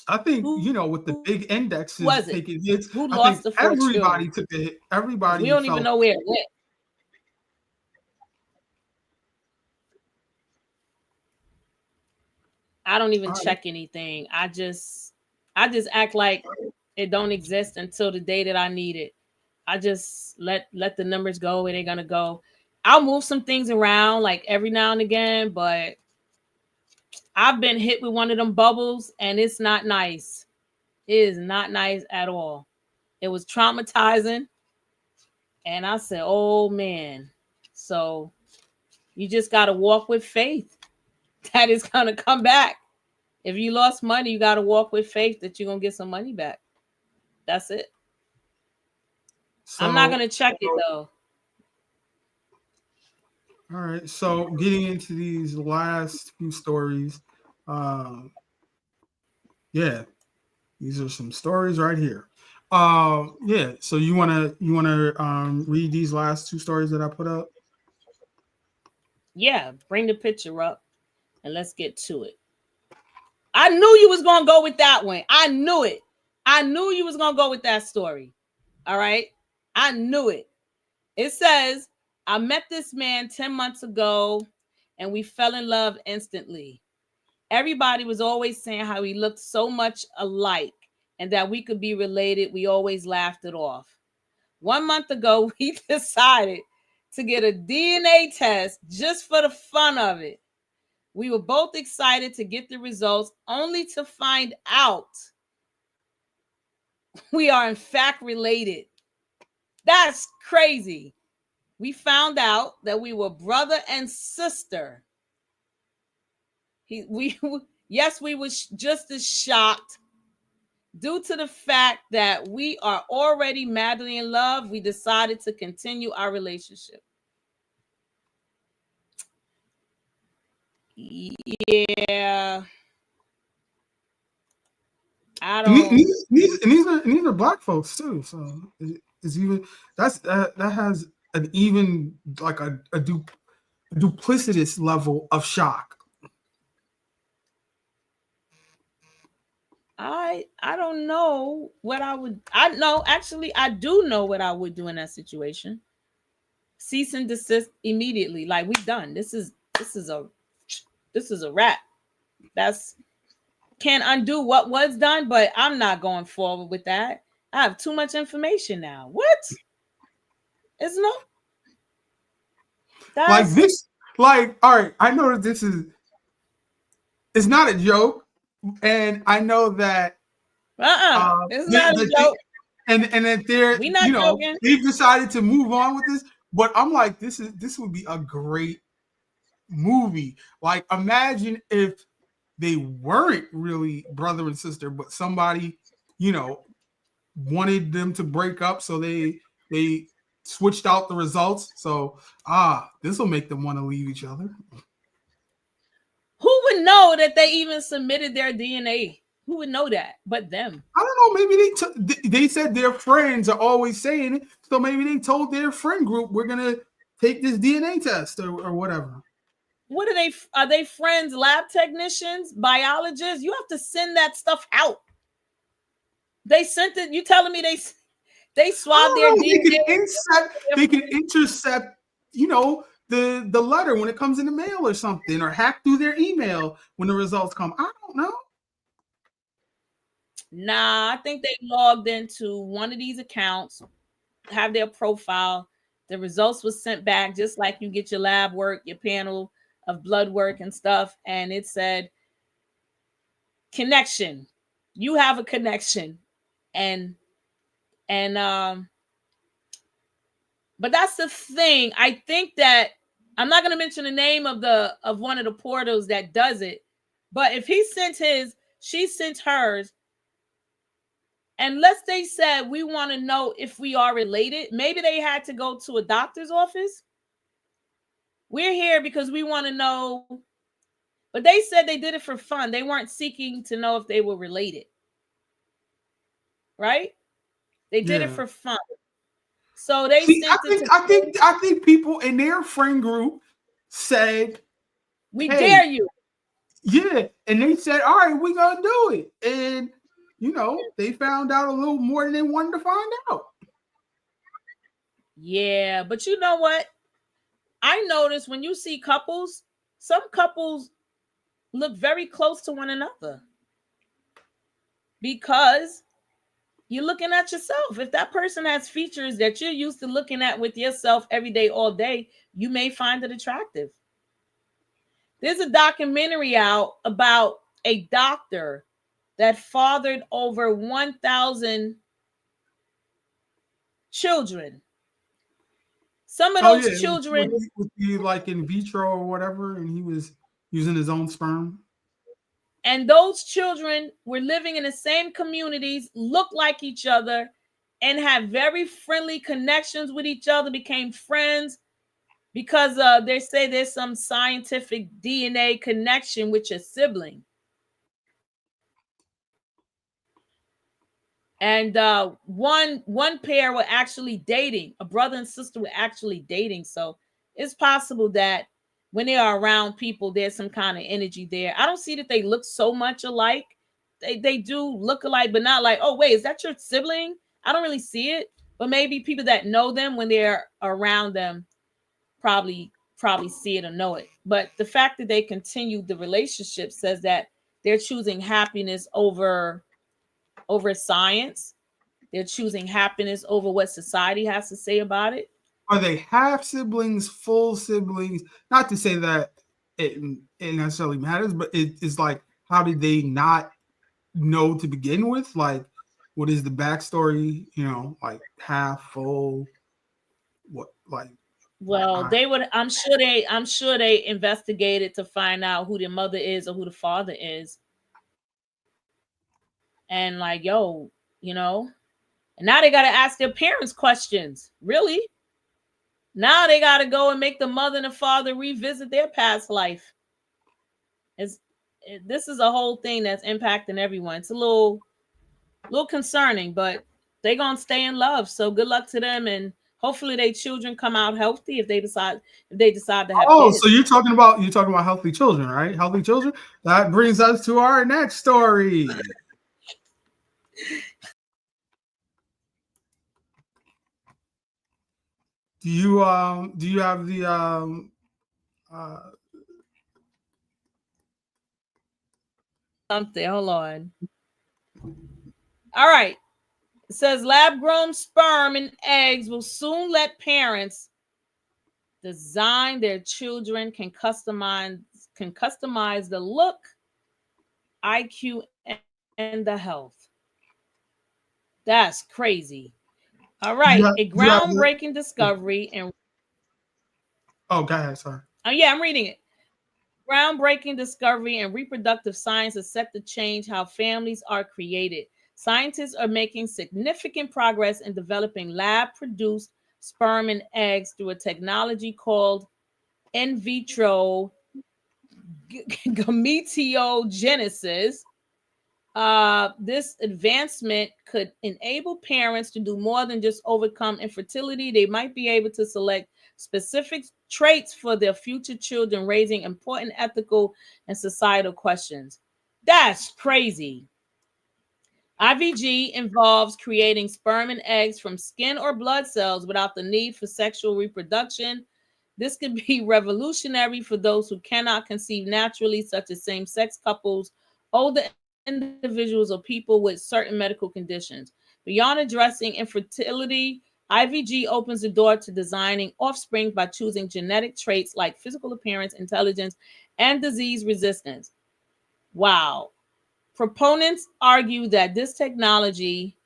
Speaker 1: I think, with the big indexes
Speaker 2: was it?
Speaker 1: taking hits,
Speaker 2: Who
Speaker 1: I
Speaker 2: lost
Speaker 1: think
Speaker 2: the $4
Speaker 1: everybody
Speaker 2: trillion?
Speaker 1: took a hit. Everybody.
Speaker 2: We don't even know where it went. I don't even check anything. I just act like it don't exist until the day that I need it. I just let the numbers go where they're gonna go. I'll move some things around like every now and again, but I've been hit with one of them bubbles and it's not nice. It is not nice at all. It was traumatizing. And I said, oh man. So you just got to walk with faith that it's going to come back. If you lost money, you got to walk with faith that you're going to get some money back. That's it.
Speaker 1: So,
Speaker 2: I'm not going to check it though.
Speaker 1: All right. So getting into these last few stories. Yeah, these are some stories right here. Yeah. So you wanna read these last two stories that I put up?
Speaker 2: Yeah, bring the picture up and let's get to it. I knew you was gonna go with that one. I knew it. I knew you was gonna go with that story. All right. I knew it. It says, I met this man 10 months ago and we fell in love instantly. Everybody was always saying how he looked so much alike and that we could be related. We always laughed it off. 1 month ago, we decided to get a DNA test just for the fun of it. We were both excited to get the results, only to find out we are in fact related. That's crazy. We found out that we were brother and sister. We were just as shocked. Due to the fact that we are already madly in love, we decided to continue our relationship. Yeah. I don't.
Speaker 1: These are black folks too. So it's even that has an even like a duplicitous level of shock.
Speaker 2: I don't know what I would. I do know what I would do in that situation. Cease and desist immediately. Like, we done. This is a wrap. That's can't undo what was done, but I'm not going forward with that. I have too much information now. What? It's no.
Speaker 1: Like this. Like, all right. I know that this is. It's not a joke. And I know that
Speaker 2: it's not a joke.
Speaker 1: And that they're
Speaker 2: joking.
Speaker 1: They've decided to move on with this. But I'm like, this would be a great movie. Like, imagine if they weren't really brother and sister, but somebody, wanted them to break up, so they switched out the results. So this will make them want to leave each other.
Speaker 2: Who would know that they even submitted their DNA? Who would know that but them?
Speaker 1: I don't know. Maybe they said their friends are always saying it. So maybe they told their friend group, we're going to take this DNA test or whatever.
Speaker 2: What are they friends, lab technicians, biologists? You have to send that stuff out. They sent it. You telling me they swabbed their DNA?
Speaker 1: They can intercept, the letter when it comes in the mail or something, or hack through their email when the results come. I don't know.
Speaker 2: Nah, I think they logged into one of these accounts, have their profile. The results was sent back just like you get your lab work, your panel of blood work and stuff. And it said, connection. You have a connection. And but that's the thing. I think that I'm not going to mention the name of one of the portals that does it, but if he sent his, she sent hers, and let's they said we want to know if we are related, maybe they had to go to a doctor's office. We're here because we want to know, but they said they did it for fun. They weren't seeking to know if they were related, right? They did it for fun. So they
Speaker 1: See,
Speaker 2: sent
Speaker 1: I think people in their friend group said,
Speaker 2: "We
Speaker 1: hey,
Speaker 2: dare you."
Speaker 1: Yeah, and they said, "All right, we're gonna do it." And you know, they found out a little more than they wanted to find out.
Speaker 2: Yeah, but you know what? I noticed when you see couples, some couples look very close to one another because you're looking at yourself. If that person has features that you're used to looking at with yourself every day, all day, you may find it attractive. There's a documentary out about a doctor that fathered over 1,000 children. Some of those children
Speaker 1: would be like in vitro or whatever, and he was using his own sperm.
Speaker 2: And those children were living in the same communities, looked like each other, and had very friendly connections with each other, became friends because they say there's some scientific DNA connection with your sibling. And one pair were actually dating. A brother and sister were actually dating. So it's possible that when they are around people, there's some kind of energy there. I don't see that they look so much alike. They do look alike, but not like, oh, wait, is that your sibling? I don't really see it. But maybe people that know them when they're around them probably see it or know it. But the fact that they continued the relationship says that they're choosing happiness over science. They're choosing happiness over what society has to say about it.
Speaker 1: Are they half siblings, full siblings? Not to say that it necessarily matters, but it's like, how did they not know to begin with? Like, what is the backstory? You know, like half, full, what, like?
Speaker 2: Well, they would. I'm sure they investigated to find out who their mother is or who the father is. And like, yo, you know, and now they got to ask their parents questions. Really? Now they got to go and make the mother and the father revisit their past life. This is a whole thing that's impacting everyone. It's a little concerning, but they're going to stay in love. So good luck to them. And hopefully their children come out healthy if they decide to have kids.
Speaker 1: So you're talking about healthy children, right? Healthy children. That brings us to our next story. Do you have the
Speaker 2: something? Hold on. All right. It says lab-grown sperm and eggs will soon let parents design their children, can customize the look, IQ, and the health. That's crazy. All right, a groundbreaking discovery and
Speaker 1: go ahead, sorry.
Speaker 2: Yeah, I'm reading it. Groundbreaking discovery and reproductive science is set to change how families are created. Scientists are making significant progress in developing lab-produced sperm and eggs through a technology called in vitro gameteogenesis. This advancement could enable parents to do more than just overcome infertility. They might be able to select specific traits for their future children, raising important ethical and societal questions. That's crazy. IVG involves creating sperm and eggs from skin or blood cells without the need for sexual reproduction. This could be revolutionary for those who cannot conceive naturally, such as same-sex couples, older individuals, or people with certain medical conditions. Beyond addressing infertility, IVG opens the door to designing offspring by choosing genetic traits like physical appearance, intelligence, and disease resistance. Wow. Proponents argue that this technology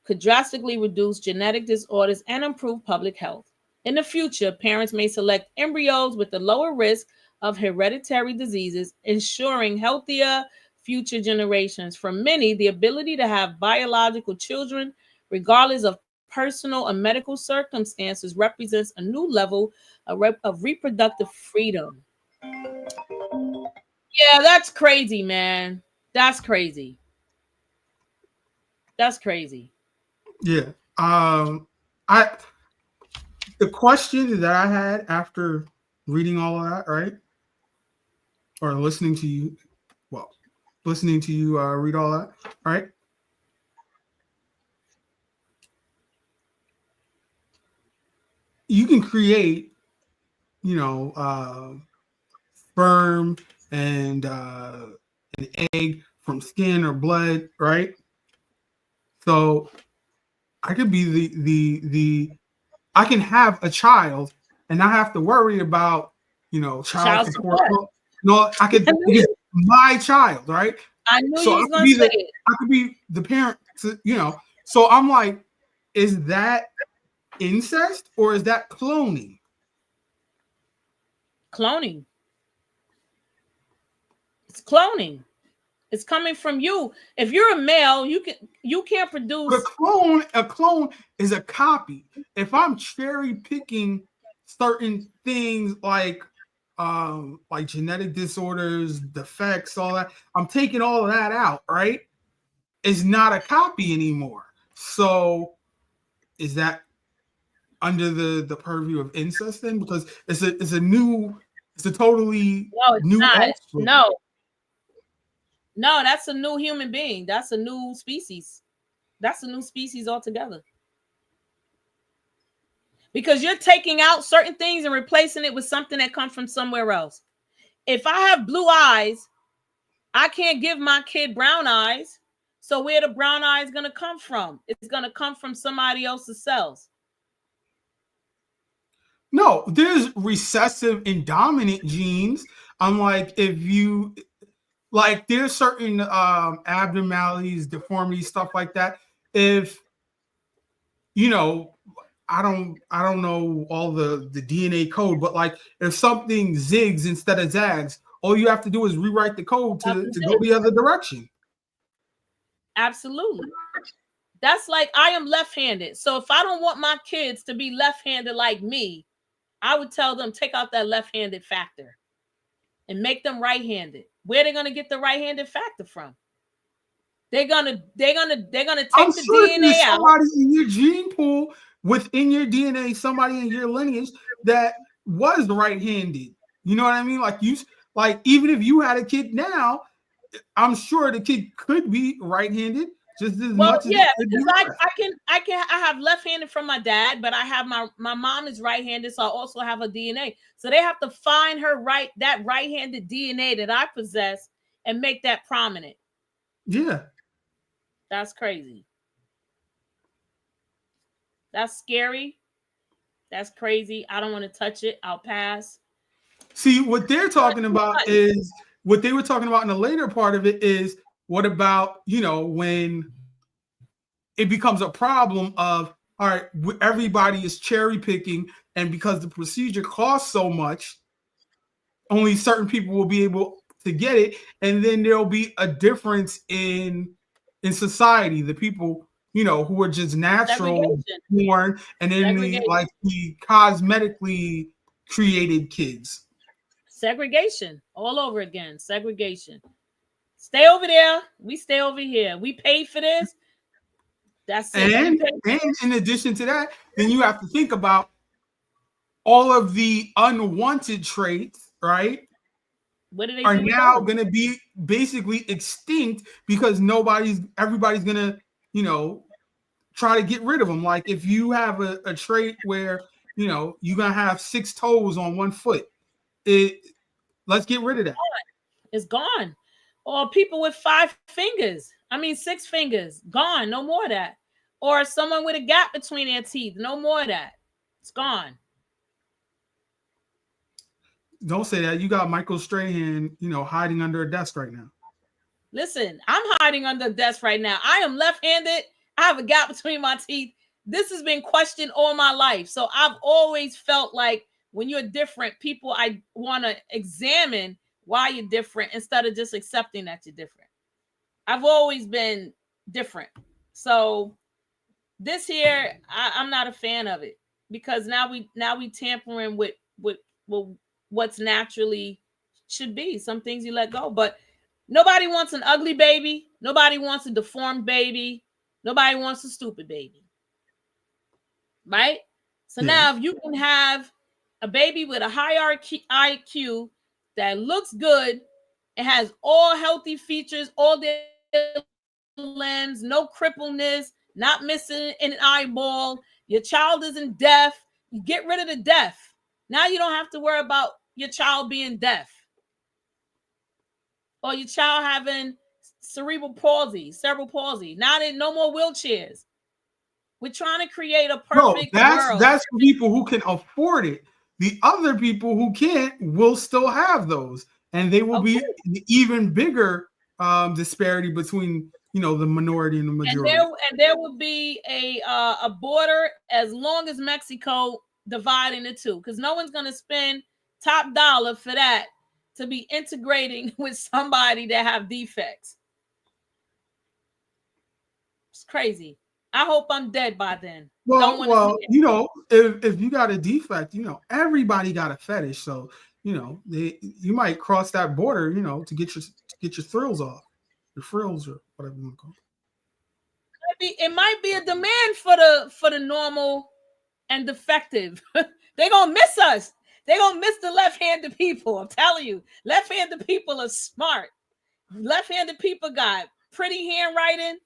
Speaker 2: could drastically reduce genetic disorders and improve public health. In the future, parents may select embryos with a lower risk of hereditary diseases, ensuring healthier future generations. For many, the ability to have biological children, regardless of personal and medical circumstances, represents a new level of reproductive freedom. Yeah, that's crazy, man. That's crazy. That's crazy.
Speaker 1: Yeah. The question that I had after reading all of that, right? Or listening to you read all that, right? You can create, sperm and an egg from skin or blood, right? So I could be I can have a child and not have to worry about, child support. No, I could be my child, right?
Speaker 2: I knew you was going to say it.
Speaker 1: I could be the parent, So I'm like, is that incest or is that cloning?
Speaker 2: Cloning. It's cloning. It's coming from you. If you're a male, you can't produce.
Speaker 1: A clone is a copy. If I'm cherry picking certain things like genetic disorders, defects, all that, I'm taking all of that out, right? It's not a copy anymore. So is that under the purview of incest then? Because it's a totally new offspring.
Speaker 2: No, that's a new human being. That's a new species. That's a new species altogether. Because you're taking out certain things and replacing it with something that comes from somewhere else. If I have blue eyes, I can't give my kid brown eyes. So where the brown eye is going to come from? It's going to come from somebody else's cells.
Speaker 1: No, there's recessive and dominant genes. I'm like, if you... Like there's certain abnormalities, deformities, stuff like that. If I don't know all the DNA code, but like if something zigs instead of zags, all you have to do is rewrite the code to go the other direction.
Speaker 2: Absolutely. That's like I am left-handed. So if I don't want my kids to be left-handed like me, I would tell them take out that left-handed factor and make them right-handed. Where they're gonna get the right-handed factor from? They're gonna take the DNA out.
Speaker 1: Somebody in your gene pool within your DNA, somebody in your lineage that was right-handed. You know what I mean? Like even if you had a kid now, I'm sure the kid could be right-handed just as much.
Speaker 2: Yeah, because I have left-handed from my dad, but I have my mom is right-handed, so I also have a DNA. So they have to find that right-handed DNA that I possess and make that prominent.
Speaker 1: Yeah.
Speaker 2: That's crazy. That's scary. That's crazy. I don't want to touch it. I'll pass.
Speaker 1: See, what they're talking about is what they were talking about in the later part of it is what about, when it becomes a problem of, all right, everybody is cherry picking, and because the procedure costs so much, only certain people will be able to get it, and then there'll be a difference in society. The people, who are just natural born, and then the cosmetically created kids.
Speaker 2: Segregation all over again. Segregation. Stay over there. We stay over here. We pay for this. That's it.
Speaker 1: And in addition to that, then you have to think about all of the unwanted traits, right?
Speaker 2: What are
Speaker 1: now going to be basically extinct because everybody's going to, try to get rid of them. Like if you have a trait where, you're going to have 6 toes on 1 foot, let's get rid of that.
Speaker 2: It's gone. Or people with 5 fingers. 6 fingers. Gone. No more of that. Or someone with a gap between their teeth. No more of that. It's gone.
Speaker 1: Don't say that. You got Michael Strahan, hiding under a desk right now.
Speaker 2: Listen, I'm hiding under a desk right now. I am left-handed. I have a gap between my teeth. this has been questioned all my life. So I've always felt like when you're different, people, I want to examine why you're different instead of just accepting that you're different. I've always been different. So this here, I'm not a fan of it, because now we tampering with what's naturally should be. Some things you let go, but nobody wants an ugly baby. Nobody wants a deformed baby. Nobody wants a stupid baby. Right? So now if you can have a baby with a high IQ that looks good and has all healthy features, all their limbs, no crippleness, not missing an eyeball, your child isn't deaf, you get rid of the deaf. Now you don't have to worry about your child being deaf or your child having cerebral palsy. Now there's no more wheelchairs. We're trying to create a perfect world.
Speaker 1: That's for people who can afford it. The other people who can't will still have those, and they will be an even bigger disparity between, you know, the minority and the majority.
Speaker 2: And there will be a border as long as Mexico dividing the two, because no one's going to spend top dollar for that to be integrating with somebody that have defects. It's crazy. I hope I'm dead by then.
Speaker 1: Well, you know, if you got a defect, you know, everybody got a fetish. So, you know, you might cross that border, you know, to get your thrills off, your frills or whatever you want to call it.
Speaker 2: It might be a demand for the normal and defective. They're gonna miss us. They're gonna miss the left-handed people. I'm telling you, left-handed people are smart. Left-handed people got pretty handwriting.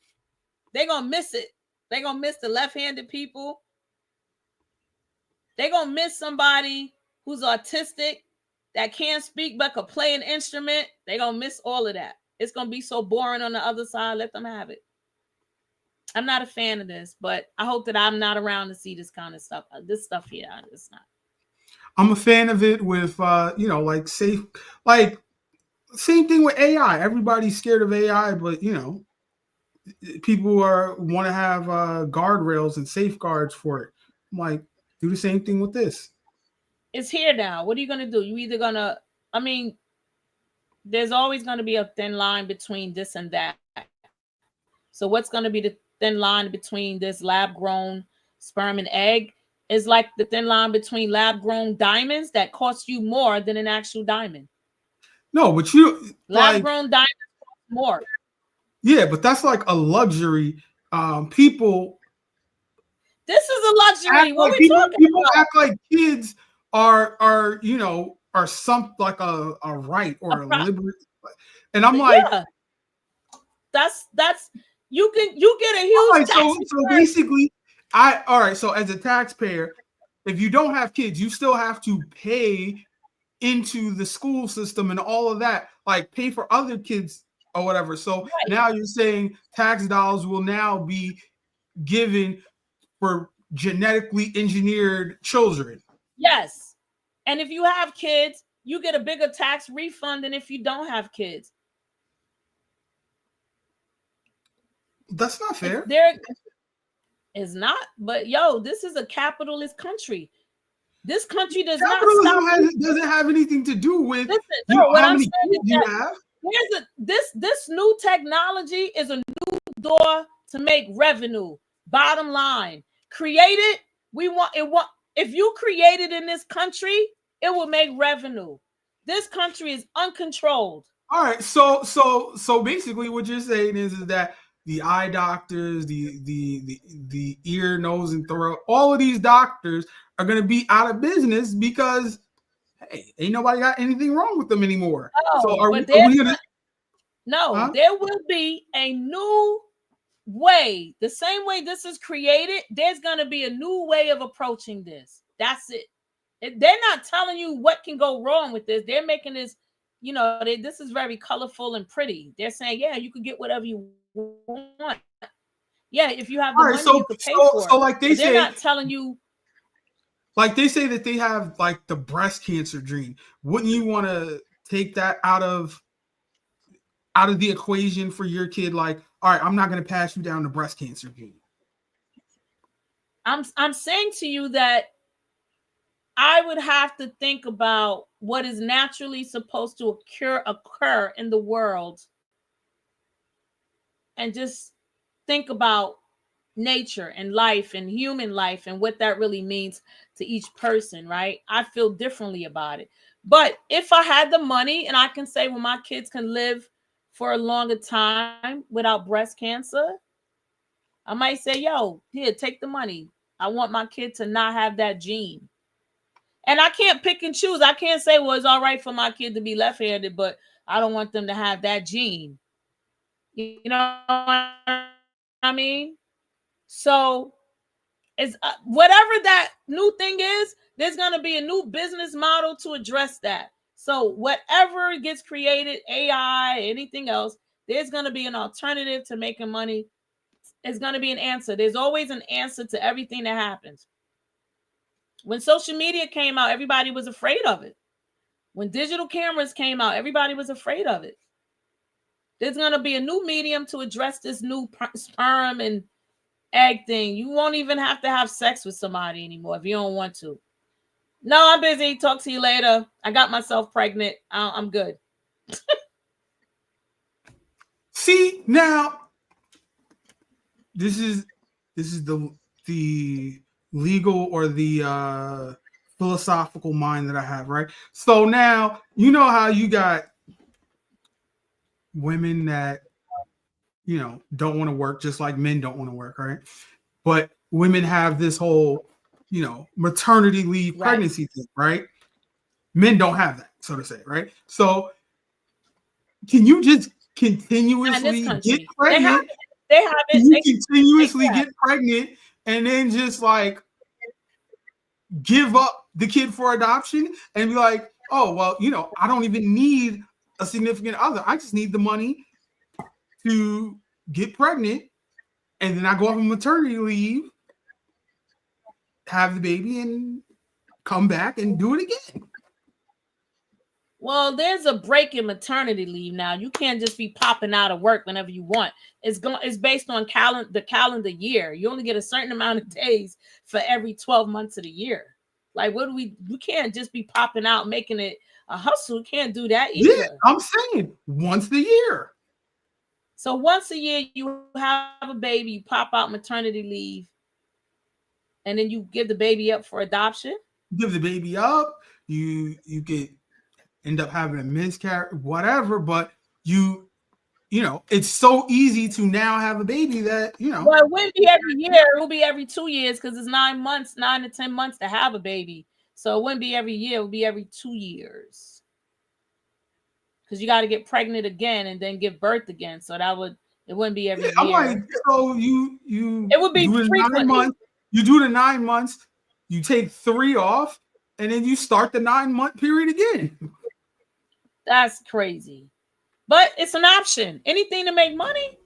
Speaker 2: They're gonna miss it. They're gonna miss the left-handed people. They're gonna miss somebody who's autistic that can't speak but could play an instrument. They're gonna miss all of that. It's gonna be so boring on the other side. Let them have it. I'm not a fan of this, but I hope that I'm not around to see this kind of stuff. This stuff here, it's not.
Speaker 1: I'm a fan of it with, you know, like same thing with AI. Everybody's scared of AI, but, you know, people want to have guardrails and safeguards for it. I'm like, do the same thing with this.
Speaker 2: It's here now. What are you going to do? You either going to, I mean, there's always going to be a thin line between this and that. So what's going to be the thin line between this lab-grown sperm and egg is like the thin line between lab-grown diamonds that cost you more than an actual diamond.
Speaker 1: No, but you
Speaker 2: lab-grown diamonds cost more.
Speaker 1: Yeah, but that's like a luxury. People.
Speaker 2: This is a luxury. What we talking
Speaker 1: people
Speaker 2: about?
Speaker 1: Act like kids are you know, are some like a right or a liberty. And I'm like,
Speaker 2: yeah. That's you get a huge
Speaker 1: right, so basically, all right. So as a taxpayer, if you don't have kids, you still have to pay into the school system and all of that, like pay for other kids or whatever. So now you're saying tax dollars will now be given for genetically engineered children.
Speaker 2: Yes. And if you have kids, you get a bigger tax refund than if you don't have kids.
Speaker 1: That's not fair.
Speaker 2: There is not, but yo, this is a capitalist country. This country doesn't
Speaker 1: have anything to do with
Speaker 2: what I'm saying is that this new technology is a new door to make revenue. Bottom line, create it. If you create it in this country, it will make revenue. This country is uncontrolled.
Speaker 1: All right, so basically, what you're saying is that the eye doctors, the ear, nose, and throat, all of these doctors are going to be out of business because hey, ain't nobody got anything wrong with them anymore.
Speaker 2: There will be a new way. The same way this is created, there's going to be a new way of approaching this. That's it. They're not telling you what can go wrong with this. They're making this, you know, this is very colorful and pretty. They're saying, yeah, you can get whatever you want. Yeah, if you have the money, you can pay for it.
Speaker 1: So like
Speaker 2: they're not telling you.
Speaker 1: Like they say that they have like the breast cancer gene. Wouldn't you want to take that out of the equation for your kid? Like, all right, I'm not going to pass you down the breast cancer gene.
Speaker 2: I'm saying to you that I would have to think about what is naturally supposed to occur in the world, and just think about nature and life and human life and what that really means to each person, right? I feel differently about it. But if I had the money and I can say, well, my kids can live for a longer time without breast cancer, I might say, yo, here, take the money. I want my kid to not have that gene. And I can't pick and choose. I can't say, well, it's all right for my kid to be left-handed, but I don't want them to have that gene. You know what I mean? So it's whatever that new thing is, there's going to be a new business model to address that. So whatever gets created, AI, anything else, there's going to be an alternative to making money. It's going to be an answer. There's always an answer to everything that happens. When social media came out, everybody was afraid of it. When digital cameras came out, everybody was afraid of it. There's going to be a new medium to address this new sperm and egg thing. You won't even have to have sex with somebody anymore if you don't want to. No, I'm busy. Talk to you later. I got myself pregnant. I'm good.
Speaker 1: See, now this is the legal or the philosophical mind that I have, right? So now you know how you got women that don't want to work, just like men don't want to work, right? But women have this whole maternity leave, pregnancy thing, right? Men don't have that, so to say, right? So can you just continuously get pregnant?
Speaker 2: They have it.
Speaker 1: You continuously get pregnant and then just like give up the kid for adoption and be like, oh, well, I don't even need a significant other. I just need the money to get pregnant, and then I go off on maternity leave, have the baby, and come back and do it again.
Speaker 2: Well, there's a break in maternity leave now. You can't just be popping out of work whenever you want. It's based on the calendar year. You only get a certain amount of days for every 12 months of the year. Like, we can't just be popping out making it a hustle. We can't do that either.
Speaker 1: Yeah, I'm saying once a year.
Speaker 2: So once a year you have a baby, you pop out maternity leave, and then you give the baby up for adoption.
Speaker 1: Give the baby up. You could end up having a miscarriage, whatever, but it's so easy to now have a baby that
Speaker 2: Well, it wouldn't be every year, it will be every 2 years, because it's 9 to 10 months to have a baby. So it wouldn't be every year, it would be every 2 years. Because you got to get pregnant again and then give birth again. So it wouldn't be every year.
Speaker 1: I'm like, so
Speaker 2: it would be
Speaker 1: do 9 months. You do the 9 months, you take 3 off, and then you start the 9-month period again.
Speaker 2: That's crazy. But it's an option. Anything to make money.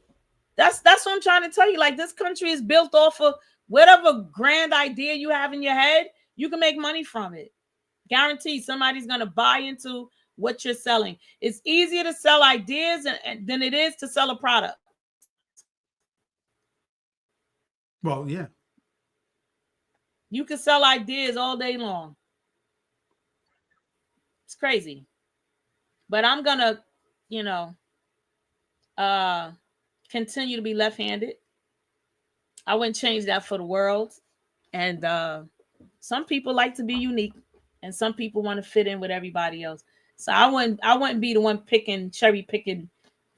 Speaker 2: That's what I'm trying to tell you. Like, this country is built off of whatever grand idea you have in your head, you can make money from it. Guaranteed somebody's going to buy into what you're selling. It's easier to sell ideas than it is to sell a product.
Speaker 1: Well, yeah.
Speaker 2: You can sell ideas all day long. It's crazy. But I'm going to, continue to be left-handed. I wouldn't change that for the world. And some people like to be unique, and some people want to fit in with everybody else. So I wouldn't be the one cherry picking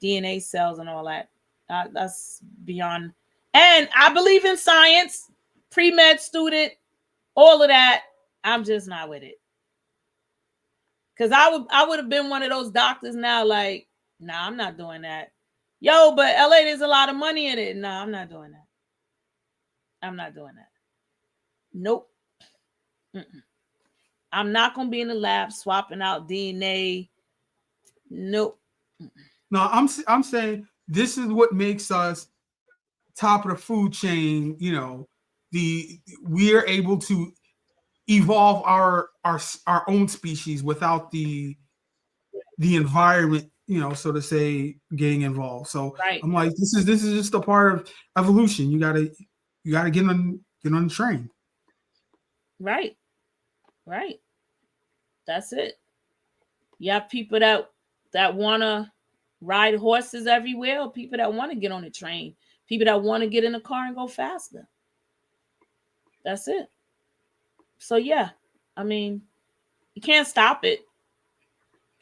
Speaker 2: DNA cells and all that. That's beyond. And I believe in science, pre-med student, all of that. I'm just not with it. Because I would have been one of those doctors now, like, nah, I'm not doing that. Yo, but LA, there's a lot of money in it. Nah, I'm not doing that. I'm not doing that. Nope. Mm-mm. I'm not going to be in the lab swapping out DNA. Nope.
Speaker 1: No, I'm saying this is what makes us top of the food chain. We're able to evolve our own species without the environment, so to say, getting involved. So right. I'm like, this is just a part of evolution. You gotta get get on the train.
Speaker 2: Right. That's it. You have people that want to ride horses everywhere, or people that want to get on the train, people that want to get in the car and go faster. That's it. So yeah, I mean, you can't stop it.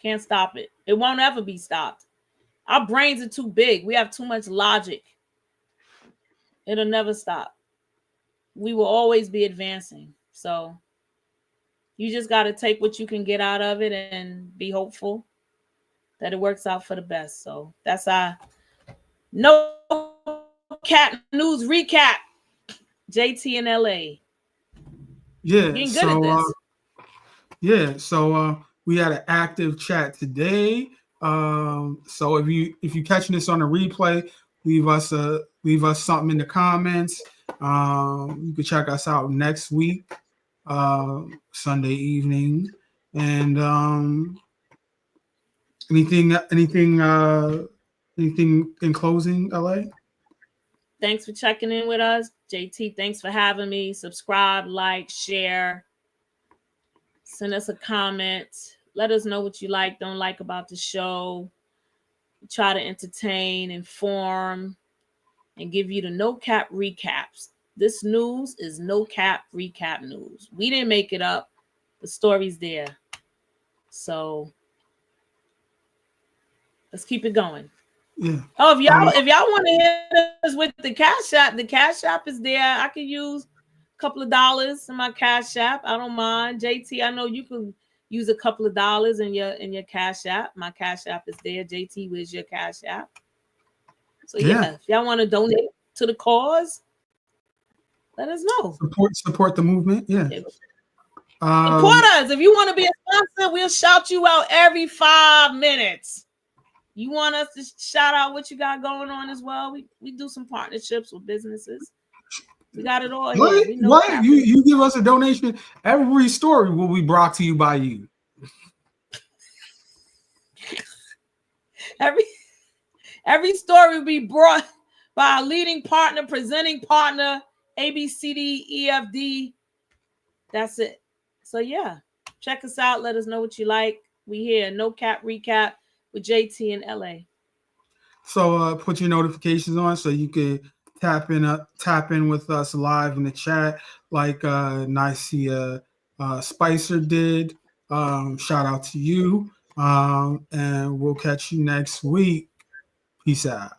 Speaker 2: Can't stop it. It won't ever be stopped. Our brains are too big. We have too much logic. It'll never stop. We will always be advancing. So you just got to take what you can get out of it and be hopeful that it works out for the best. So that's our No Cap News recap. JT in LA.
Speaker 1: Yeah.
Speaker 2: Getting good at this.
Speaker 1: So we had an active chat today. So if you're catching this on a replay, leave us something in the comments. You can check us out next week, Sunday evening. And anything in closing, LA?
Speaker 2: Thanks for checking in with us. JT, thanks for having me. Subscribe, like, share. Send us a comment. Let us know what you like, don't like about the show. We try to entertain, inform, and give you the no cap recaps. This news is no cap recap news. We didn't make it up. The story's there. So let's keep it going.
Speaker 1: Yeah.
Speaker 2: Oh, if y'all want to hit us with the Cash App is there. I can use a couple of dollars in my Cash App. I don't mind. JT, I know you can use a couple of dollars in your Cash App. My Cash App is there. JT, where's your Cash App? So yeah, if y'all want to donate to the cause, let us know.
Speaker 1: Support the movement. Yeah.
Speaker 2: Support us. If you want to be a sponsor, we'll shout you out every 5 minutes. You want us to shout out what you got going on as well? We do some partnerships with businesses. We got it all here. We know
Speaker 1: what? You give us a donation. Every story will be brought to you by you.
Speaker 2: Every story will be brought by our leading partner, presenting partner, ABCD, That's it. So yeah, check us out. Let us know what you like. We here, No Cap Recap with JT in LA. So
Speaker 1: put your notifications on so you can tap in with us live in the chat, like Nicia Spicer did. Shout out to you. And we'll catch you next week. Peace out.